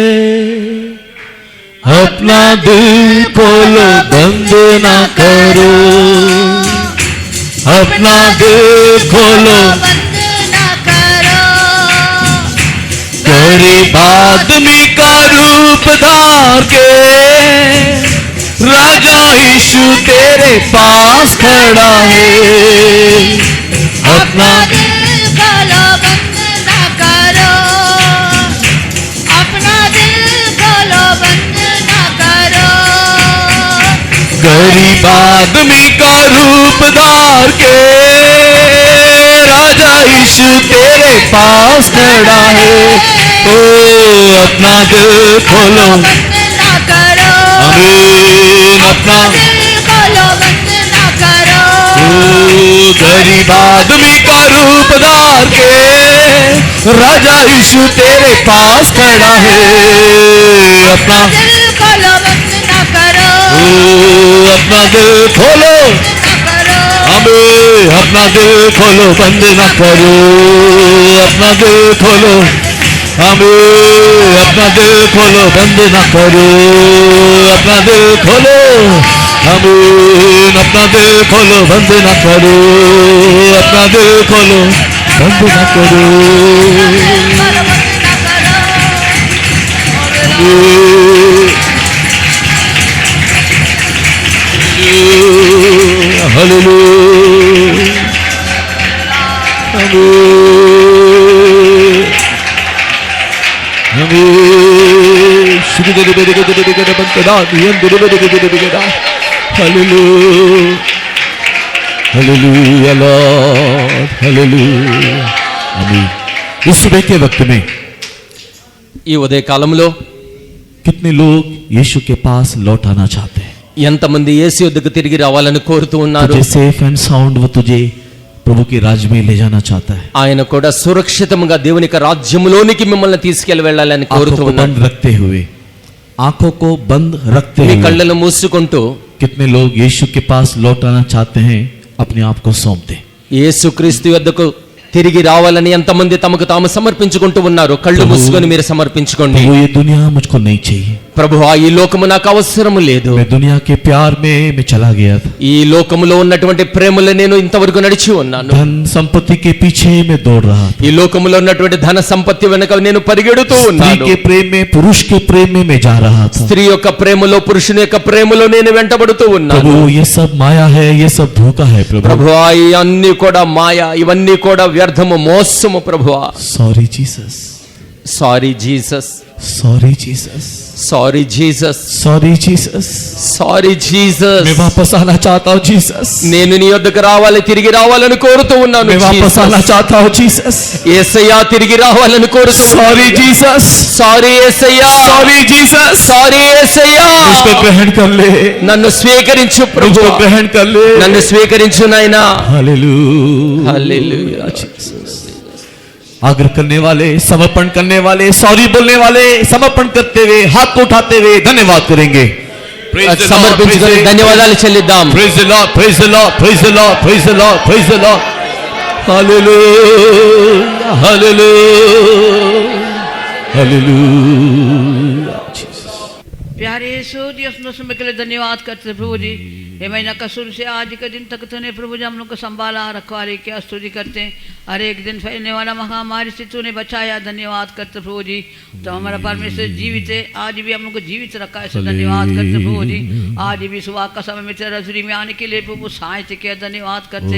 अपना दिल खोलो बंद ना करो, अपना दिल खोलो बंद ना करो। गरीब आदमी का रूप धार के राजा यीशु तेरे पास खड़ा है, अपना दिल खोलो बंद ना करो, अपना दिल खोलो बंद ना करो। गरीब आदमी का रूप धार के राजा यीशु तेरे पास खड़ा है, ओ अपना दिल खोलो बंद ना करो, आमीन, अपना दिल खोलो बंद ना करो। गरीब आदमी का रूप धार के राजा यीशु तेरे पास खड़ा है, अपना दिल खोलो बंद ना करो, अपना दिल खोलो ना करो। हमें, अपना दिल खोलो बंद ना करो, अपना दिल खोलो हमें, अपना दिल खोलो बंद ना करो, अपना दिल खोलो हमें, अपना दिल खोलो बंद ना करो, अपना दिल खोलो बंद ना करो। हालेलुया, हालेलुया लॉर्ड, हालेलुया, आमीन। इस सुबह के वक्त में ఈ ఉదయ కాలంలో कितने लोग यीशु के पास लौट आना चाहते हैं? ఎంతమంది యేసు యొద్దకు తిరిగి రావాలని కోరుతూ ఉన్నారు? तुझे सेफ एंड साउंड वो तुझे प्रभु के राज्य में ले जाना चाहता है। ఆయన కూడా సురక్షితంగా దేవుని యొక్క రాజ్యములోనికి మిమ్మల్ని తీసుకెళ్లి వెళ్ళాలని आंखों కోరుతూ को ఉన్నారు. बंद रखते हुए, आंखों को बंद रखते మీ हुए కళ్ళను మూసుకుంటూ कितने लोग यीशु के पास लौट आना चाहते हैं, अपने आप को सौंप दे। యేసుక్రీస్తు యొద్దకు తిరిగి రావాలని ఎంతమంది తమకు తాము సమర్పించుకుంటూ ఉన్నారు? కళ్ళు మూసుకొని మీరు సమర్పించుకోండి. प्रभु ये दुनिया मुझको नहीं चाहिए, ప్రభువా, ఈ లోకము నాకు అవసరము లేదు. मैं दुनिया के प्यार में मैं चला गया था, ఈ లోకములో ఉన్నటువంటి ప్రేమలో నేను ఇంతవరకు నడిచి ఉన్నాను. धन संपत्ति के पीछे मैं दौड़ रहा था, ఈ లోకములో ఉన్నటువంటి ధన సంపత్తి వెనుక నేను పరిగెడుతూ स्त्री ఉన్నాను. के प्रेम में, पुरुष के प्रेम में मैं जा रहा था। స్త్రీ యొక్క ప్రేమలో, పురుషుని యొక్క ప్రేమలో నేను వెంటబడుతూ ఉన్నాను. प्रभु ये सब माया है, ये सब धोखा है प्रभु। ప్రభువా, ఇవన్నీ కూడా మాయ, ఇవన్నీ కూడా వ్యర్థము, మోసము ప్రభువా. Sorry Jesus, sorry Jesus, sorry Jesus. Sorry Jesus, sorry Jesus, sorry Jesus. मैं वापस आना चाहता हूँ जीसस, నేను నీ వద్దకు రావాలి, తిరిగి రావాలని కోరుతూ ఉన్నాను. मैं वापस आना चाहता हूँ जीसस, యేసయ్యా తిరిగి రావాలని కోరుతూ. सॉरी जीसस, సారీ యేసయ్యా, सॉरी जीसस, సారీ యేసయ్యా. मुझको ग्रहण कर ले, నన్ను స్వీకరించు मुझको ప్రభువా, ग्रहण कर ले, నన్ను స్వీకరించు నాయనా. हालेलुया, హల్లెలూయా. आग्रह करने वाले, समर्पण करने वाले, सॉरी बोलने वाले, समर्पण करते हुए, हाथ को उठाते हुए धन्यवाद करेंगे. సమర్పించుకొని ధన్యవాదాలు చెల్లిద్దాం. Praise the Lord, praise the Lord, praise the Lord, praise the Lord, praise the Lord. Hallelujah, hallelujah, hallelujah. प्यारे यीशु जी, अपनों समय के लिए धन्यवाद करते हैं प्रभु जी। ये महीना कसूर से आज के दिन तक तूने प्रभु जी हम लोग को संभाला, रखवाली किया, स्तुति करते हैं। हर एक दिन फैलने वाला महामारी से तूने बचाया, धन्यवाद करते प्रभु जी। तो हमारा परमेश्वर जीवित है, आज भी हम लोग को जीवित रखा है, धन्यवाद करते प्रभु जी। आज भी सुबह का समय में तेरा रजरी में आने के लिए प्रभु सहायता किया, धन्यवाद करते।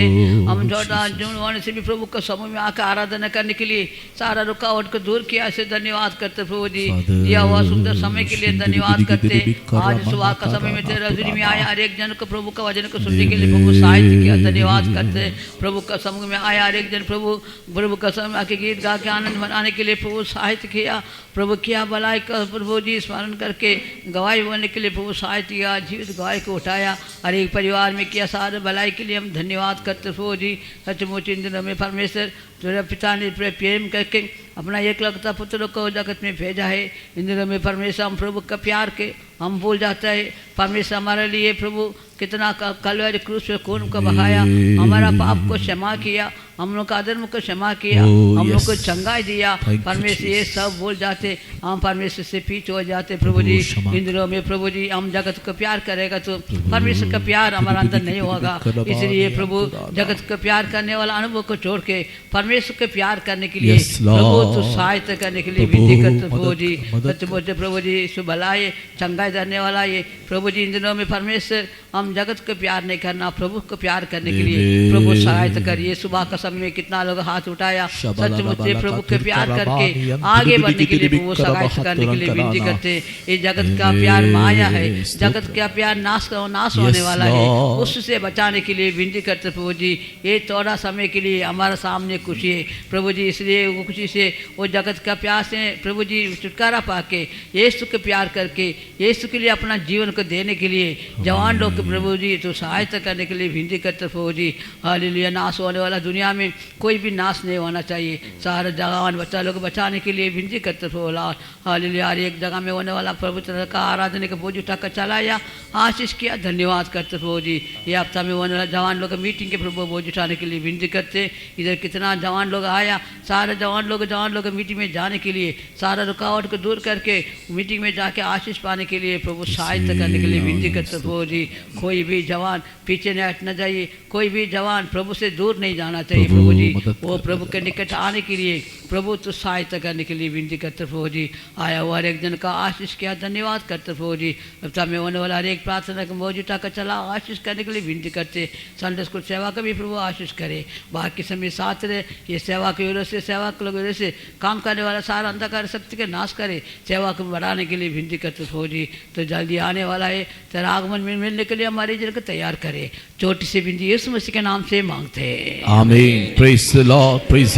हम जॉर्डन जून वाले से भी प्रभु का समूह में आकर आराधना करने के लिए सारा रुकावट को दूर किया, ऐसे धन्यवाद करते प्रभु जी। दिया हुआ सुंदर समय के लिए धन्यवाद करते। आज सुबह का समय में तेरा रजरी में आया, हर एक जन को प्रभु का वचन को सुनने के लिए प्रभु सहायता किया, धन्यवाद करते। प्रभु का समूह में आया हर एक जन प्रभु का समय आके गीत गा के आनंद मनाने के लिए प्रभु सहायता किया। प्रभु किया भलाई का प्रभु जी स्मरण करके गवाही बोलने के लिए प्रभु सहायता किया, जीवित गवाही को उठाया, हर एक परिवार में किया सारे भलाई के लिए हम धन्यवाद करते प्रभु जी। सचमुच इन दिनों में परमेश्वर तेरे पिता ने प्रेम करके अपना एकलौता पुत्र को जगत में भेजा है। इन दिनों में परमेश्वर हम प्रभु का प्यार के हम भूल जाता है। परमेश्वर हमारे लिए प्रभु कितना कलवरी क्रूस पे खून को बहाया, हमारा पाप को क्षमा किया, हम लोग का अधर्म को क्षमा किया, हम लोग को चंगाई दिया। परमेश्वर ये सब भूल जाते, हम परमेश्वर से पीछे हो जाते प्रभु जी। इन दिनों में प्रभु जी हम जगत को प्यार करेगा तो परमेश्वर का प्यार हमारा अंदर नहीं होगा। इसलिए प्रभु जगत को प्यार करने वाला अनुभव को छोड़ के परमेश्वर को प्यार करने के लिए प्रभु तो सहायता करने के लिए विनती करते प्रभु जी। सचमुच प्रभु जी शुभ भलाई चंगाई देने वाला ये प्रभु जी। इन दिनों में परमेश्वर हम जगत को प्यार नहीं करना, प्रभु को प्यार करने के लिए प्रभु सहायता करिए। सुबह का समय में कितना लोग हाथ उठाया, सचमुच प्रभु के प्यार करके आगे बढ़ने के लिए प्रभु सहायता करने के लिए विनती करते। ये जगत का प्यार माया है, जगत का प्यार नाश होने वाला है, उससे बचाने के लिए विनती करते प्रभु जी। ये थोड़ा समय के लिए हमारे सामने खुशी है प्रभु जी, इसलिए वो खुशी से वो जगत का प्यार से प्रभु जी छुटकारा पाके यीशु के प्यार करके यीशु के लिए अपना जीवन को देने के लिए जवान लोग प्रभु जी तो सहायता करने के लिए विनती करते प्रभु जी। हालेलुया। नाश होने वाला दुनिया में कोई भी नाश नहीं होना चाहिए, सारे जवान बच्चा लोग बचाने के लिए विनती करते प्रभु लॉर्ड। हालेलुया। हर एक जगह में होने वाला प्रभु का आराधना का बोझ उठाकर चलाया, आशीष किया, धन्यवाद करते प्रभु जी। ये हफ्ता में होने वाला जवान लोग मीटिंग के प्रभु बोझ उठाने के लिए विनती करते। इधर कितना जवान लोग आया, सारे जवान लोग मीटिंग में जाने के लिए सारा रुकावट को दूर करके मीटिंग में जाके आशीष पाने के लिए प्रभु सहायता करने के लिए विनती करते प्रभु जी। कोई भी जवान पीछे न हटना चाहिए, कोई भी जवान प्रभु से दूर नहीं जाना चाहिए प्रभु जी। वो प्रभु के निकट आने के लिए प्रभु तो सहायता करने के लिए विनती करते प्रभु जी। आया हुआ हर एक जन का आशीष किया, धन्यवाद करते प्रभु जी। हफ्ता में होने वाला हर एक प्रार्थना का बोझ उठाकर चला, आशीष करने के लिए विनती करते। संडे स्कूल सेवा का भी प्रभु आशीष करे, बाकी समय साथ रहे। ये सेवा की वजह से सेवा के वजह से काम करने वाला सारा अंधकार शक्ति के नाश करे, सेवा को बढ़ाने के लिए विनती करते प्रभु जी। तो जल्दी आने वाला है, तेरा आगमन में मिलने के लिए हमारे जन को तैयार करे। चोटी से विनती यीशु मसीह के नाम से मांगते हैं, आमीन। Praise the Lord, praise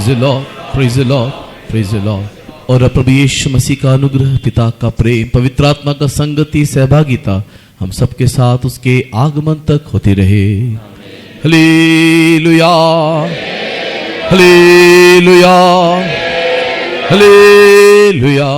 the Lord, praise the Lord, praise the Lord. और प्रभु यीशु मसीह का अनुग्रह, पिता का प्रेम, पवित्र आत्मा का संगति, सहभागिता हम सबके साथ उसके आगमन तक होती रहे। Hallelujah, hallelujah, hallelujah.